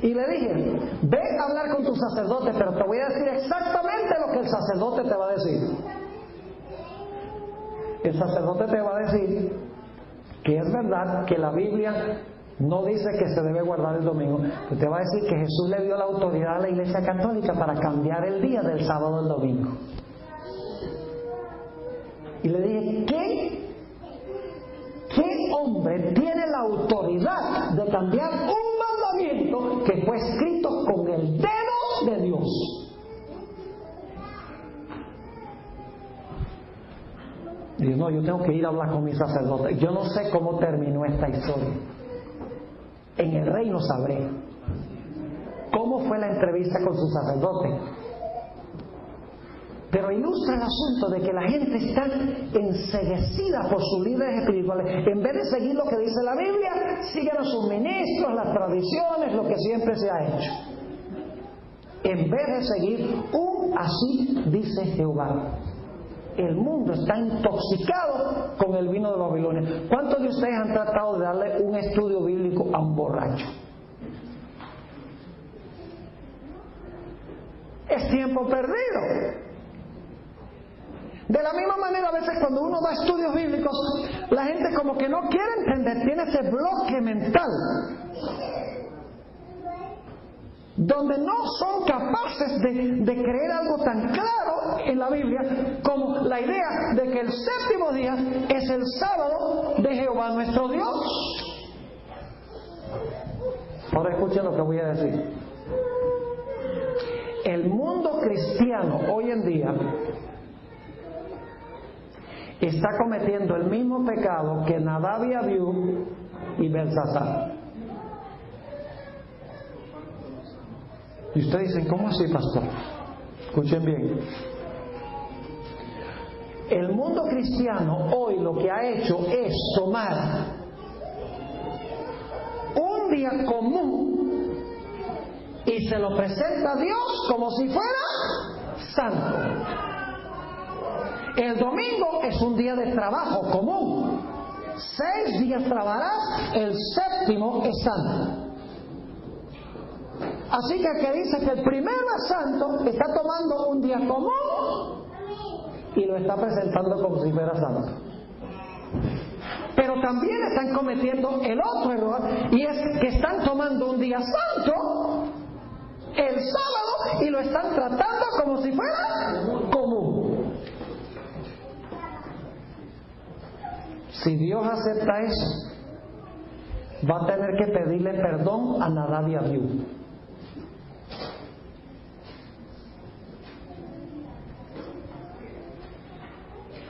Y le dije, ve a hablar con tu sacerdote, pero te voy a decir exactamente lo que el sacerdote te va a decir. El sacerdote te va a decir que es verdad que la Biblia no dice que se debe guardar el domingo, pero te va a decir que Jesús le dio la autoridad a la Iglesia Católica para cambiar el día del sábado al domingo. Y le dije, ¿qué hombre tiene la autoridad de cambiar un mandamiento que fue escrito con el dedo de Dios? Y yo, no, yo tengo que ir a hablar con mi sacerdote. Yo no sé cómo terminó esta historia. En el reino sabré cómo fue la entrevista con su sacerdote. Pero ilustra el asunto de que la gente está enceguecida por sus líderes espirituales. En vez de seguir lo que dice la Biblia, siguen a sus ministros, las tradiciones, lo que siempre se ha hecho. En vez de seguir así dice Jehová. El mundo está intoxicado con el vino de Babilonia. ¿Cuántos de ustedes han tratado de darle un estudio bíblico a un borracho? Es tiempo perdido. De la misma manera, a veces cuando uno da estudios bíblicos, la gente como que no quiere entender, tiene ese bloque mental, donde no son capaces de creer algo tan claro en la Biblia como la idea de que el séptimo día es el sábado de Jehová nuestro Dios. Ahora escuchen lo que voy a decir. El mundo cristiano hoy en día está cometiendo el mismo pecado que Nadab y Abiú y Belsasar. Y ustedes dicen, ¿cómo así, pastor? Escuchen bien. El mundo cristiano hoy lo que ha hecho es tomar un día común y se lo presenta a Dios como si fuera santo. El domingo es un día de trabajo común. 6 días trabajarás, el séptimo es santo. Así que el que dice que el primero es santo está tomando un día común y lo está presentando como si fuera santo. Pero también están cometiendo el otro error, y es que están tomando un día santo, el sábado, y lo están tratando como si fuera común. Si Dios acepta eso, va a tener que pedirle perdón a Nadab y Abiú.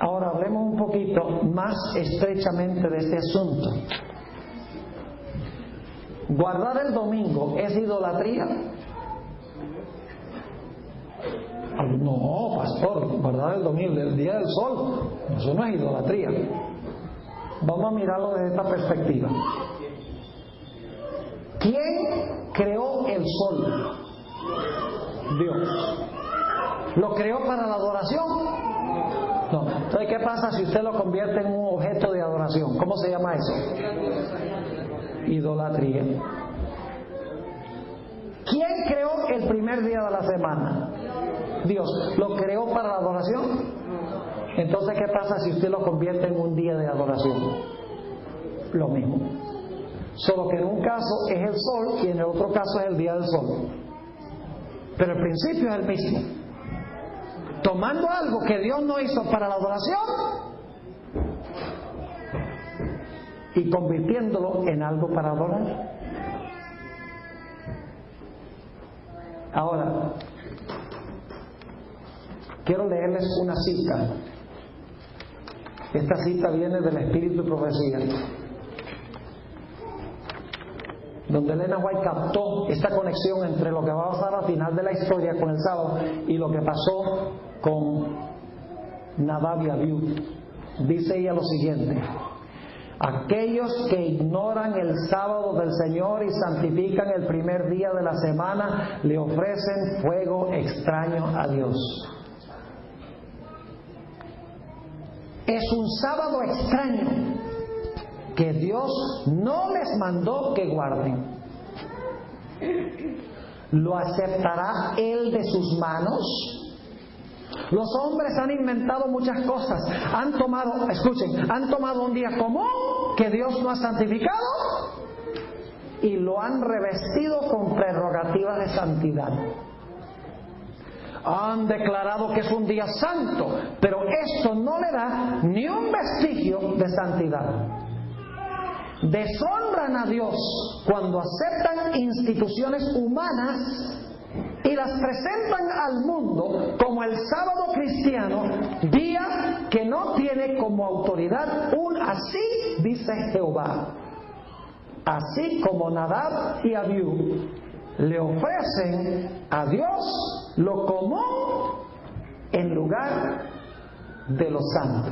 Ahora hablemos un poquito más estrechamente de este asunto. ¿Guardar el domingo es idolatría? No, pastor, guardar el domingo, el día del sol, eso no es idolatría. Vamos a mirarlo desde esta perspectiva. ¿Quién creó el sol? Dios. ¿Lo creó para la adoración? No. Entonces, ¿qué pasa si usted lo convierte en un objeto de adoración? ¿Cómo se llama eso? Idolatría. ¿Quién creó el primer día de la semana? Dios. ¿Lo creó para la adoración? Entonces, ¿qué pasa si usted lo convierte en un día de adoración? Lo mismo. Solo que en un caso es el sol y en el otro caso es el día del sol. Pero el principio es el mismo. Tomando algo que Dios no hizo para la adoración y convirtiéndolo en algo para adorar. Ahora, quiero leerles una cita. Esta cita viene del Espíritu y Profecía, donde Elena White captó esta conexión entre lo que va a pasar al final de la historia con el sábado y lo que pasó con Nadab y Abiú. Dice ella lo siguiente: aquellos que ignoran el sábado del Señor y santifican el primer día de la semana le ofrecen fuego extraño a Dios. Es un sábado extraño que Dios no les mandó que guarden. ¿Lo aceptará Él de sus manos? Los hombres han inventado muchas cosas. Han tomado un día común que Dios no ha santificado y lo han revestido con prerrogativas de santidad. Han declarado que es un día santo, pero esto no le da ni un vestigio de santidad. Deshonran a Dios cuando aceptan instituciones humanas y las presentan al mundo como el sábado cristiano, día que no tiene como autoridad un así dice Jehová. Así como Nadab y Abiú le ofrecen a Dios lo común en lugar de lo santo.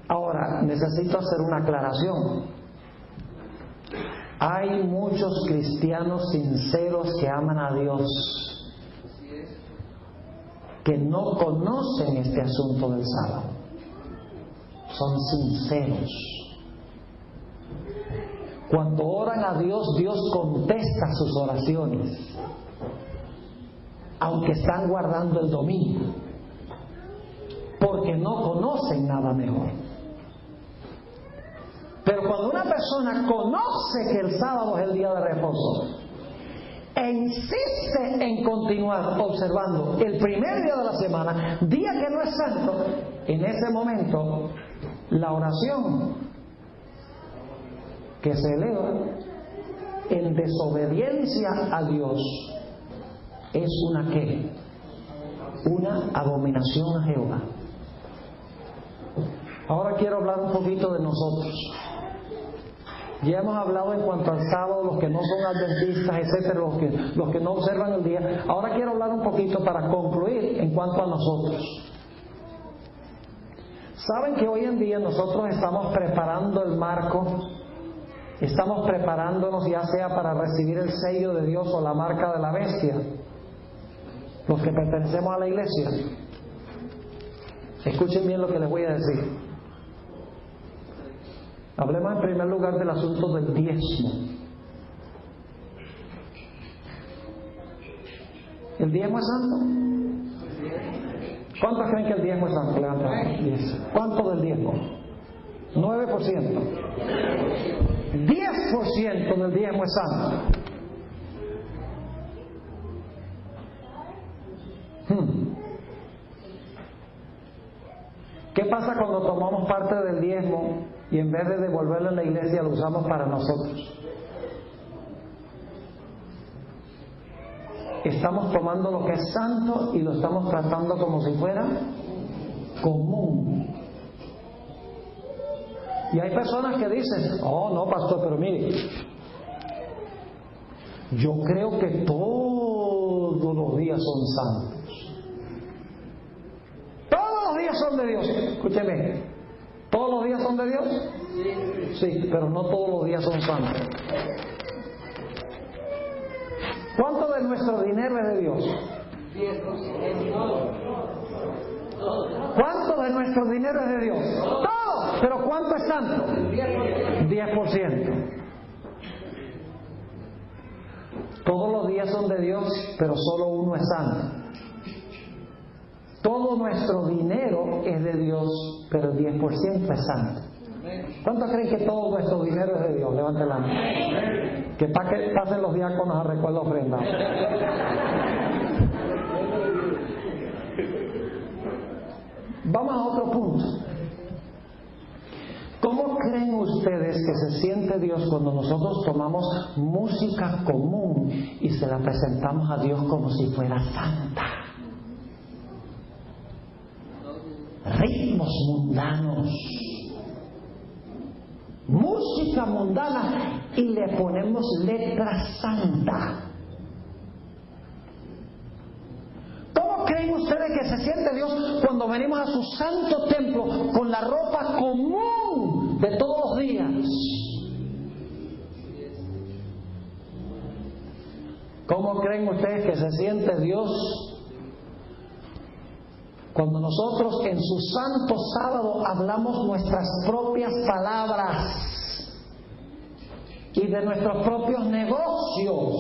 Ahora, necesito hacer una aclaración. Hay muchos cristianos sinceros que aman a Dios, que no conocen este asunto del sábado. Son sinceros. Cuando oran a Dios, Dios contesta sus oraciones, aunque están guardando el domingo, porque no conocen nada mejor. Pero cuando una persona conoce que el sábado es el día de reposo e insiste en continuar observando el primer día de la semana, día que no es santo, en ese momento la oración que se eleva en desobediencia a Dios es una ¿qué? Una abominación a Jehová. Ahora quiero hablar un poquito de nosotros. Ya hemos hablado en cuanto al sábado, los que no son adventistas, etcétera, los que no observan el día. Ahora quiero hablar un poquito para concluir en cuanto a nosotros. Saben que hoy en día nosotros estamos preparando el marco, estamos preparándonos ya sea para recibir el sello de Dios o la marca de la bestia, los que pertenecemos a la iglesia. Escuchen bien lo que les voy a decir. Hablemos en primer lugar del asunto del diezmo. ¿El diezmo es santo? ¿Cuántos creen que el diezmo es santo? Levanta la mano. 10. ¿Cuánto del diezmo? 9%. 10% del diezmo es santo. ¿Qué pasa cuando tomamos parte del diezmo y en vez de devolverlo en la iglesia lo usamos para nosotros? Estamos tomando lo que es santo y lo estamos tratando como si fuera común. Y hay personas que dicen, oh no pastor, pero mire, yo creo que todos los días son santos. Todos los días son de Dios. Escúcheme, ¿todos los días son de Dios? Sí, pero no todos los días son santos. ¿Cuánto de nuestro dinero es de Dios? ¿Cuánto de nuestro dinero es de Dios? Todo. ¿Pero cuánto es santo? 10%. Todos los días son de Dios, pero solo uno es santo. Todo nuestro dinero es de Dios, pero el 10% es santo. ¿Cuántos creen que todo nuestro dinero es de Dios? Levanten la mano. Que pasen los diáconos a recoger la ofrenda. Vamos a otro punto. ¿Cómo creen ustedes que se siente Dios cuando nosotros tomamos música común y se la presentamos a Dios como si fuera santa? Ritmos mundanos, música mundana, y le ponemos letra santa. ¿Cómo creen ustedes que se siente Dios cuando venimos a su santo templo con la ropa común de todos los días? ¿Cómo creen ustedes que se siente Dios cuando nosotros en su santo sábado hablamos nuestras propias palabras y de nuestros propios negocios?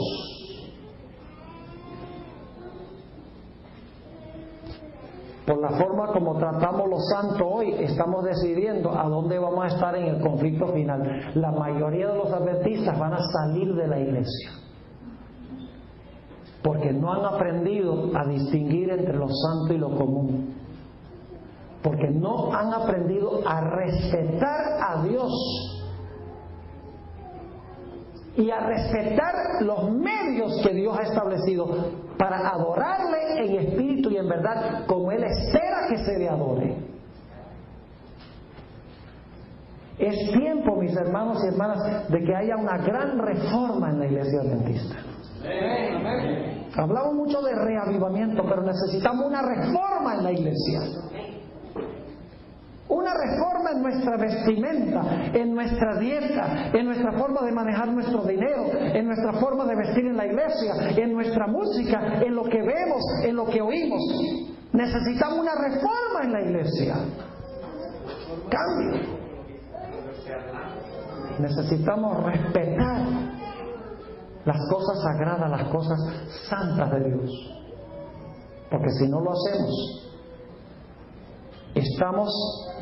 Por la forma como tratamos los santos hoy, estamos decidiendo a dónde vamos a estar en el conflicto final. La mayoría de los adventistas van a salir de la iglesia porque no han aprendido a distinguir entre lo santo y lo común, porque no han aprendido a respetar a Dios y a respetar los medios que Dios ha establecido para adorarle en espíritu y en verdad, como Él espera que se le adore. Es tiempo, mis hermanos y hermanas, de que haya una gran reforma en la iglesia adventista. Hablamos mucho de reavivamiento, pero necesitamos una reforma en la iglesia. Una reforma en nuestra vestimenta, en nuestra dieta, en nuestra forma de manejar nuestro dinero, en nuestra forma de vestir en la iglesia, en nuestra música, en lo que vemos, en lo que oímos. Necesitamos una reforma en la iglesia. Cambio. Necesitamos respetar las cosas sagradas, las cosas santas de Dios. Porque si no lo hacemos, estamos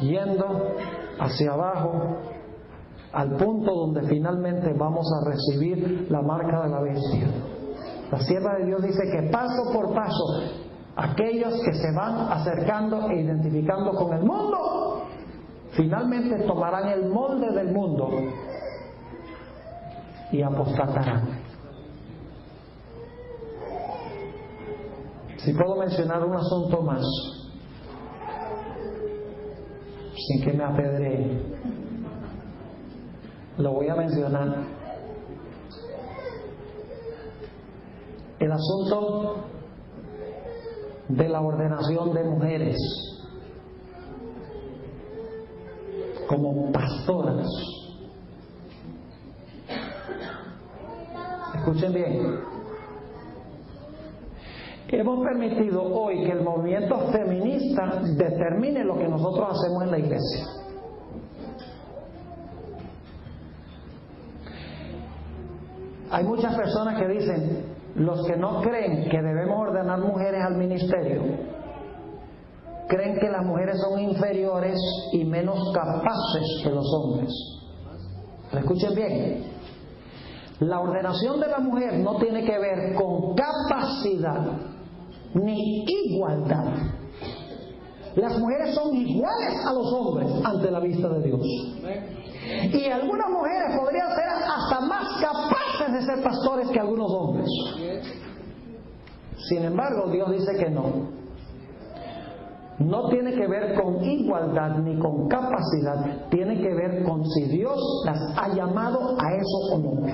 yendo hacia abajo al punto donde finalmente vamos a recibir la marca de la bestia. La sierva de Dios dice que paso por paso aquellos que se van acercando e identificando con el mundo finalmente tomarán el molde del mundo y apostatarán. Si puedo mencionar un asunto más, sin que me apedree, lo voy a mencionar. El asunto de la ordenación de mujeres como pastoras. Escuchen bien. Hemos permitido hoy que el movimiento feminista determine lo que nosotros hacemos en la iglesia. Hay muchas personas que dicen, los que no creen que debemos ordenar mujeres al ministerio, creen que las mujeres son inferiores y menos capaces que los hombres. Escuchen bien. La ordenación de la mujer no tiene que ver con capacidad ni igualdad. Las mujeres son iguales a los hombres ante la vista de Dios. Y algunas mujeres podrían ser hasta más capaces de ser pastores que algunos hombres. Sin embargo, Dios dice que no. No tiene que ver con igualdad ni con capacidad. Tiene que ver con si Dios las ha llamado a eso o no.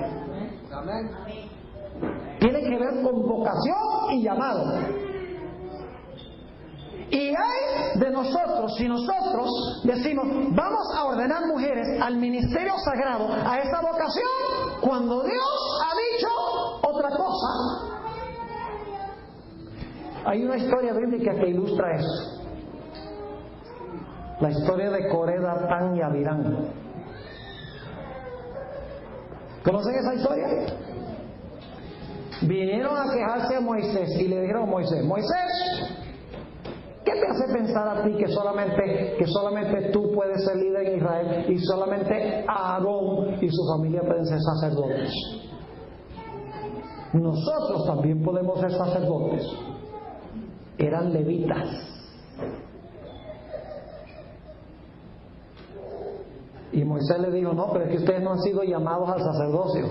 Tiene que ver con vocación y llamado. Y hay de nosotros, si nosotros decimos, vamos a ordenar mujeres al ministerio sagrado, a esa vocación, cuando Dios ha dicho otra cosa. Hay una historia bíblica que ilustra eso. La historia de Coré, Datán y Abirán. ¿Conocen esa historia? Vinieron a quejarse a Moisés y le dijeron a Moisés, ¿qué te hace pensar a ti que solamente tú puedes ser líder en Israel y solamente Aarón y su familia pueden ser sacerdotes? Nosotros también podemos ser sacerdotes. Eran levitas. Y Moisés le dijo, no, pero es que ustedes no han sido llamados al sacerdocio.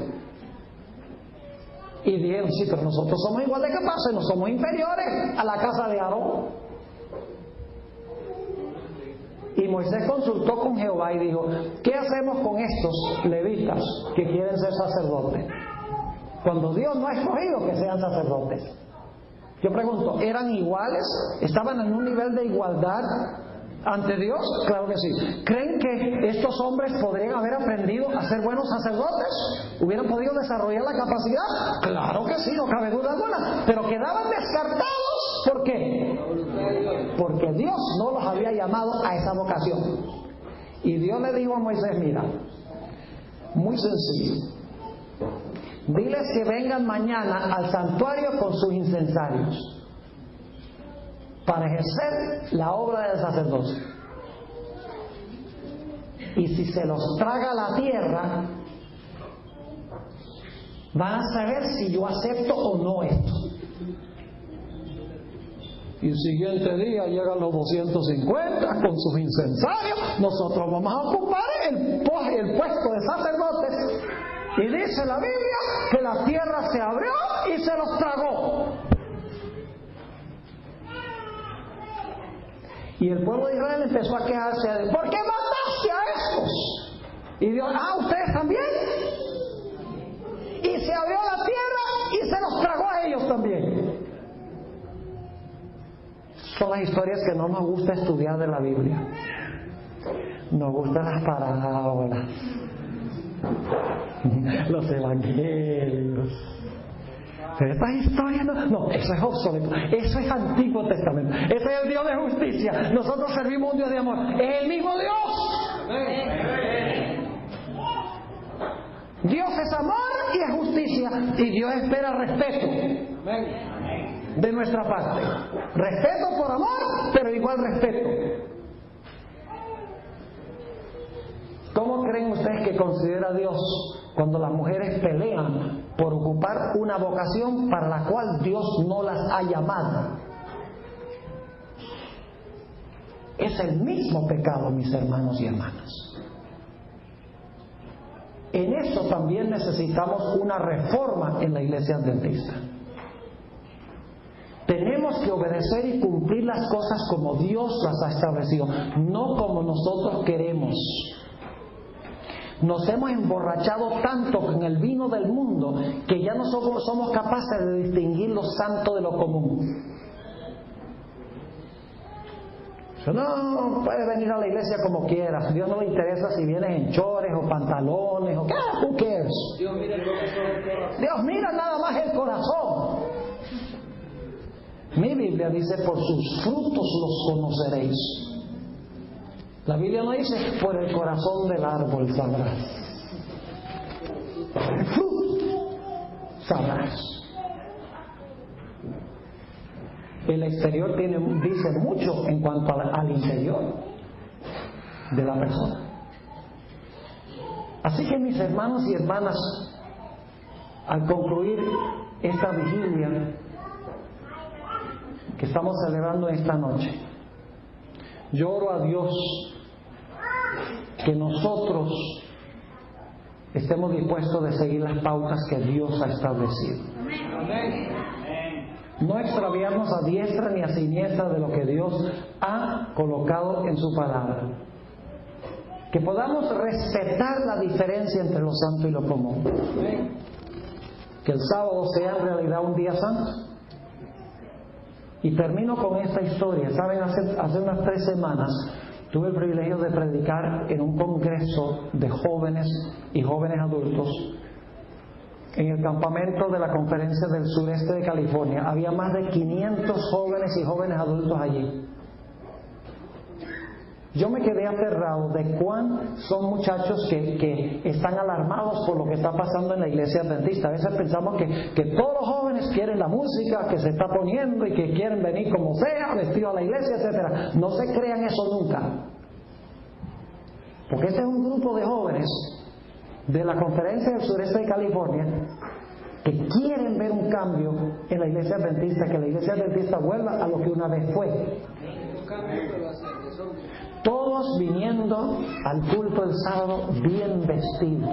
Y dijeron, sí, pero nosotros somos igual de capaces, no somos inferiores a la casa de Aarón. Y Moisés consultó con Jehová y dijo, ¿qué hacemos con estos levitas que quieren ser sacerdotes? Cuando Dios no ha escogido que sean sacerdotes. Yo pregunto, ¿eran iguales? ¿Estaban en un nivel de igualdad ante Dios? Claro que sí. ¿Creen que estos hombres podrían haber aprendido a ser buenos sacerdotes? ¿Hubieran podido desarrollar la capacidad? Claro que sí, no cabe duda alguna. Pero quedaban descartados. ¿Por qué? Porque Dios no los había llamado a esa vocación. Y Dios le dijo a Moisés, mira, muy sencillo. Diles que vengan mañana al santuario con sus incensarios para ejercer la obra del sacerdocio. Y si se los traga la tierra, van a saber si yo acepto o no esto. Y el siguiente día llegan los 250 con sus incensarios. Nosotros vamos a ocupar el puesto de sacerdotes. Y dice la Biblia que la tierra se abrió y se los tragó. Y el pueblo de Israel empezó a quejarse de, ¿por qué mataste a estos? Y Dios, ¿ustedes también? Y se abrió la tierra y se los tragó a ellos también. Son las historias que no nos gusta estudiar de la Biblia. Nos gustan las parábolas, los evangelios. Pero estas historias no, eso es obsoleto, eso es Antiguo Testamento, ese es el Dios de justicia. Nosotros servimos un Dios de amor, es el mismo Dios. Dios es amor y es justicia, y Dios espera respeto de nuestra parte. Respeto por amor, pero igual respeto. ¿Cómo creen ustedes que considera Dios cuando las mujeres pelean por ocupar una vocación para la cual Dios no las ha llamado? Es el mismo pecado, mis hermanos y hermanas. En eso también necesitamos una reforma en la Iglesia Adventista. Tenemos que obedecer y cumplir las cosas como Dios las ha establecido, no como nosotros queremos. Nos hemos emborrachado tanto con el vino del mundo que ya no somos capaces de distinguir lo santo de lo común. No, puedes venir a la iglesia como quieras. Dios no le interesa si vienes en chores o pantalones o who cares. Dios mira nada más el corazón. Mi Biblia dice, por sus frutos los conoceréis. La Biblia no dice, por el corazón del árbol sabrás. Por el fruto sabrás. El exterior dice mucho en cuanto al interior de la persona. Así que mis hermanos y hermanas, al concluir esta vigilia que estamos celebrando esta noche, yo oro a Dios que nosotros estemos dispuestos de seguir las pautas que Dios ha establecido. No extraviarnos a diestra ni a siniestra de lo que Dios ha colocado en su palabra. Que podamos respetar la diferencia entre lo santo y lo común. Que el sábado sea en realidad un día santo. Y termino con esta historia. Saben, hace unas 3 semanas tuve el privilegio de predicar en un congreso de jóvenes y jóvenes adultos en el campamento de la Conferencia del Sureste de California. Había más de 500 jóvenes y jóvenes adultos allí. Yo me quedé aterrado de cuán son muchachos que están alarmados por lo que está pasando en la iglesia adventista. A veces pensamos que todos los jóvenes quieren la música que se está poniendo y que quieren venir como sea, vestido a la iglesia, etcétera. No se crean eso nunca. Porque este es un grupo de jóvenes de la Conferencia del Sureste de California que quieren ver un cambio en la iglesia adventista, que la iglesia adventista vuelva a lo que una vez fue. Todos viniendo al culto el sábado bien vestidos,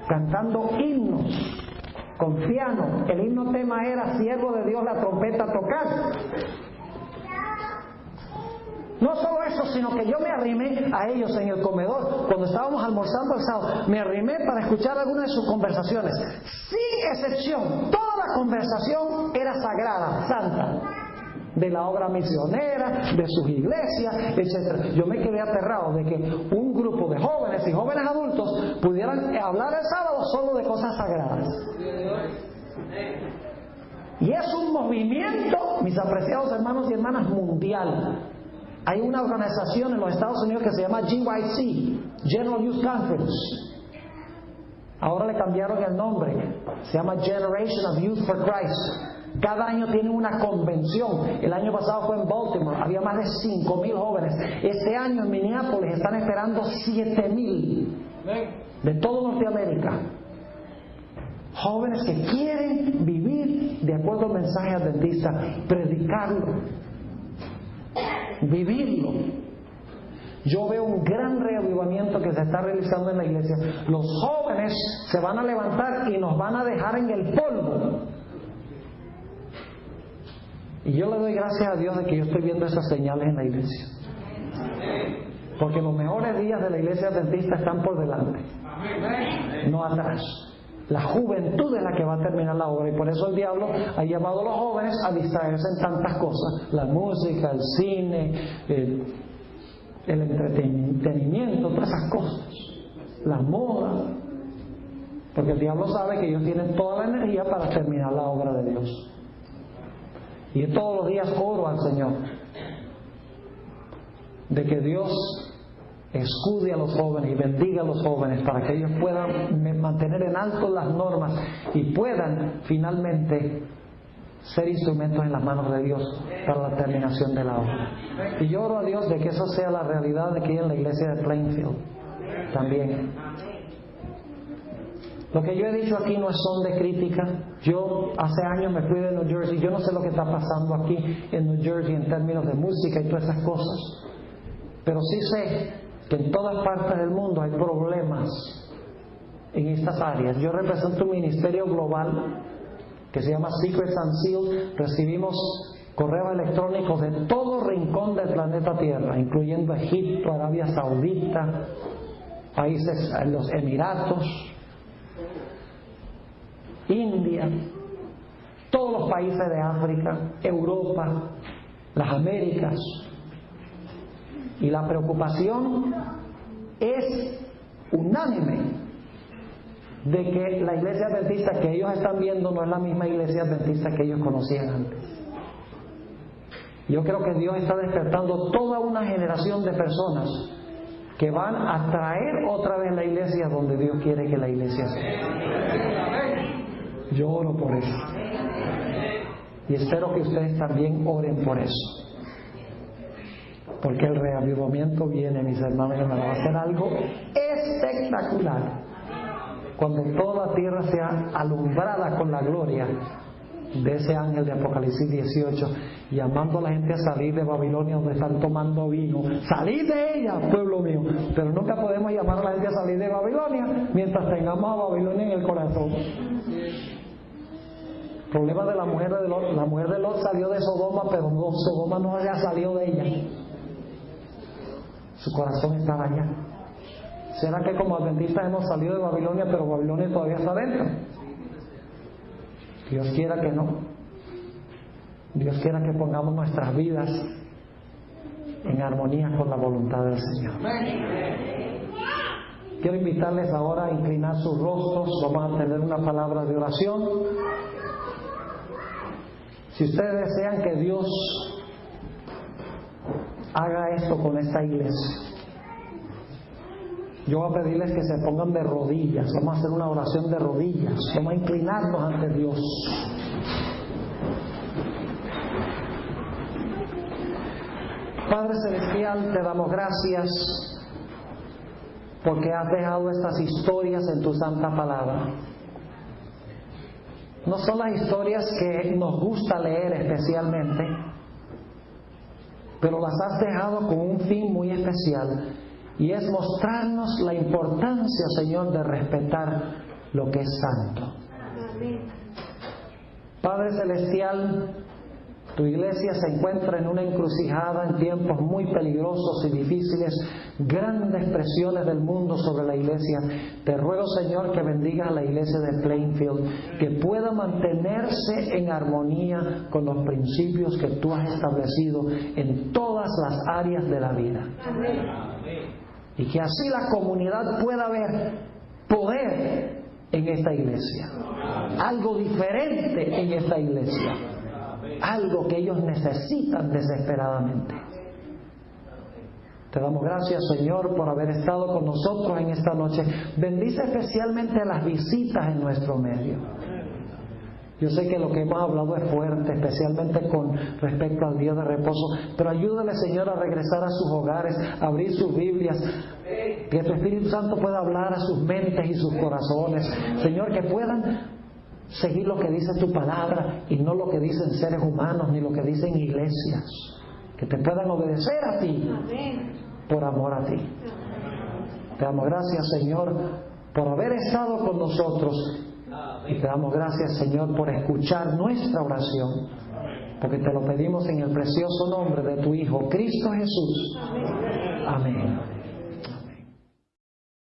cantando himnos con piano. El himno tema era Siervo de Dios, la trompeta tocar. No solo eso, sino que yo me arrimé a ellos en el comedor cuando estábamos almorzando el sábado. Me arrimé para escuchar algunas de sus conversaciones. Sin excepción, toda la conversación era sagrada, santa, de la obra misionera, de sus iglesias, etc. Yo me quedé aterrado de que un grupo de jóvenes y jóvenes adultos pudieran hablar el sábado solo de cosas sagradas. Y es un movimiento, mis apreciados hermanos y hermanas, mundial. Hay una organización en los Estados Unidos que se llama GYC, General Youth Conference. Ahora le cambiaron el nombre, se llama Generation of Youth for Christ. Cada año tienen una convención. El año pasado fue en Baltimore, había más de 5,000 jóvenes. Este año en Minneapolis están esperando 7,000 de todo Norteamérica. Jóvenes que quieren vivir de acuerdo al mensaje adventista, predicarlo, vivirlo. Yo veo un gran reavivamiento que se está realizando en la iglesia. Los jóvenes se van a levantar y nos van a dejar en el polvo. Y yo le doy gracias a Dios de que yo estoy viendo esas señales en la iglesia. Porque los mejores días de la iglesia adventista están por delante, no atrás. La juventud es la que va a terminar la obra, y por eso el diablo ha llamado a los jóvenes a distraerse en tantas cosas: la música, el cine, el entretenimiento, todas esas cosas, la moda. Porque el diablo sabe que ellos tienen toda la energía para terminar la obra de Dios. Y yo todos los días oro al Señor de que Dios escude a los jóvenes y bendiga a los jóvenes para que ellos puedan mantener en alto las normas y puedan finalmente ser instrumentos en las manos de Dios para la terminación de la obra. Y yo oro a Dios de que eso sea la realidad de aquí en la iglesia de Plainfield también. Lo que yo he dicho aquí no es son de crítica. Yo hace años me fui de New Jersey. Yo no sé lo que está pasando aquí en New Jersey en términos de música y todas esas cosas, pero sí sé que en todas partes del mundo hay problemas en estas áreas. Yo represento un ministerio global que se llama Secrets Unsealed. Recibimos correos electrónicos de todo rincón del planeta Tierra, incluyendo Egipto, Arabia Saudita, países, los Emiratos, India, todos los países de África, Europa, las Américas. Y la preocupación es unánime de que la iglesia adventista que ellos están viendo no es la misma iglesia adventista que ellos conocían antes. Yo creo que Dios está despertando toda una generación de personas que van a traer otra vez la iglesia donde Dios quiere que la iglesia sea. Yo oro por eso. Y espero que ustedes también oren por eso. Porque el reavivamiento viene, mis hermanos y hermanas, va a ser algo espectacular. Cuando toda la tierra sea alumbrada con la gloria de ese ángel de Apocalipsis 18, llamando a la gente a salir de Babilonia donde están tomando vino. ¡Salid de ella, pueblo mío! Pero nunca podemos llamar a la gente a salir de Babilonia mientras tengamos a Babilonia en el corazón. El problema de la mujer de Lot, la mujer de Lot salió de Sodoma, pero no, Sodoma no había salido de ella. Su corazón estaba allá. ¿Será que como adventistas hemos salido de Babilonia, pero Babilonia todavía está dentro? Dios quiera que no. Dios quiera que pongamos nuestras vidas en armonía con la voluntad del Señor. Quiero invitarles ahora a inclinar sus rostros. Vamos a tener una palabra de oración. Si ustedes desean que Dios haga esto con esta iglesia, yo voy a pedirles que se pongan de rodillas. Vamos a hacer una oración de rodillas. Vamos a inclinarnos ante Dios. Padre Celestial, te damos gracias porque has dejado estas historias en tu santa palabra. No son las historias que nos gusta leer especialmente, pero las has dejado con un fin muy especial, y es mostrarnos la importancia, Señor, de respetar lo que es santo. Padre Celestial, tu iglesia se encuentra en una encrucijada en tiempos muy peligrosos y difíciles, grandes presiones del mundo sobre la iglesia. Te ruego, Señor, que bendigas a la iglesia de Plainfield, que pueda mantenerse en armonía con los principios que tú has establecido en todas las áreas de la vida. Y que así la comunidad pueda ver poder en esta iglesia, algo diferente en esta iglesia, algo que ellos necesitan desesperadamente. Te damos gracias, Señor, por haber estado con nosotros en esta noche. Bendice especialmente a las visitas en nuestro medio. Yo sé que lo que hemos hablado es fuerte, especialmente con respecto al día de reposo, pero ayúdale, Señor, a regresar a sus hogares, a abrir sus Biblias, que tu Espíritu Santo pueda hablar a sus mentes y sus corazones. Señor, que puedan seguir lo que dice tu palabra y no lo que dicen seres humanos ni lo que dicen iglesias, que te puedan obedecer a ti por amor a ti. Te damos gracias, Señor, por haber estado con nosotros, y te damos gracias, Señor, por escuchar nuestra oración, porque te lo pedimos en el precioso nombre de tu Hijo Cristo Jesús. Amén.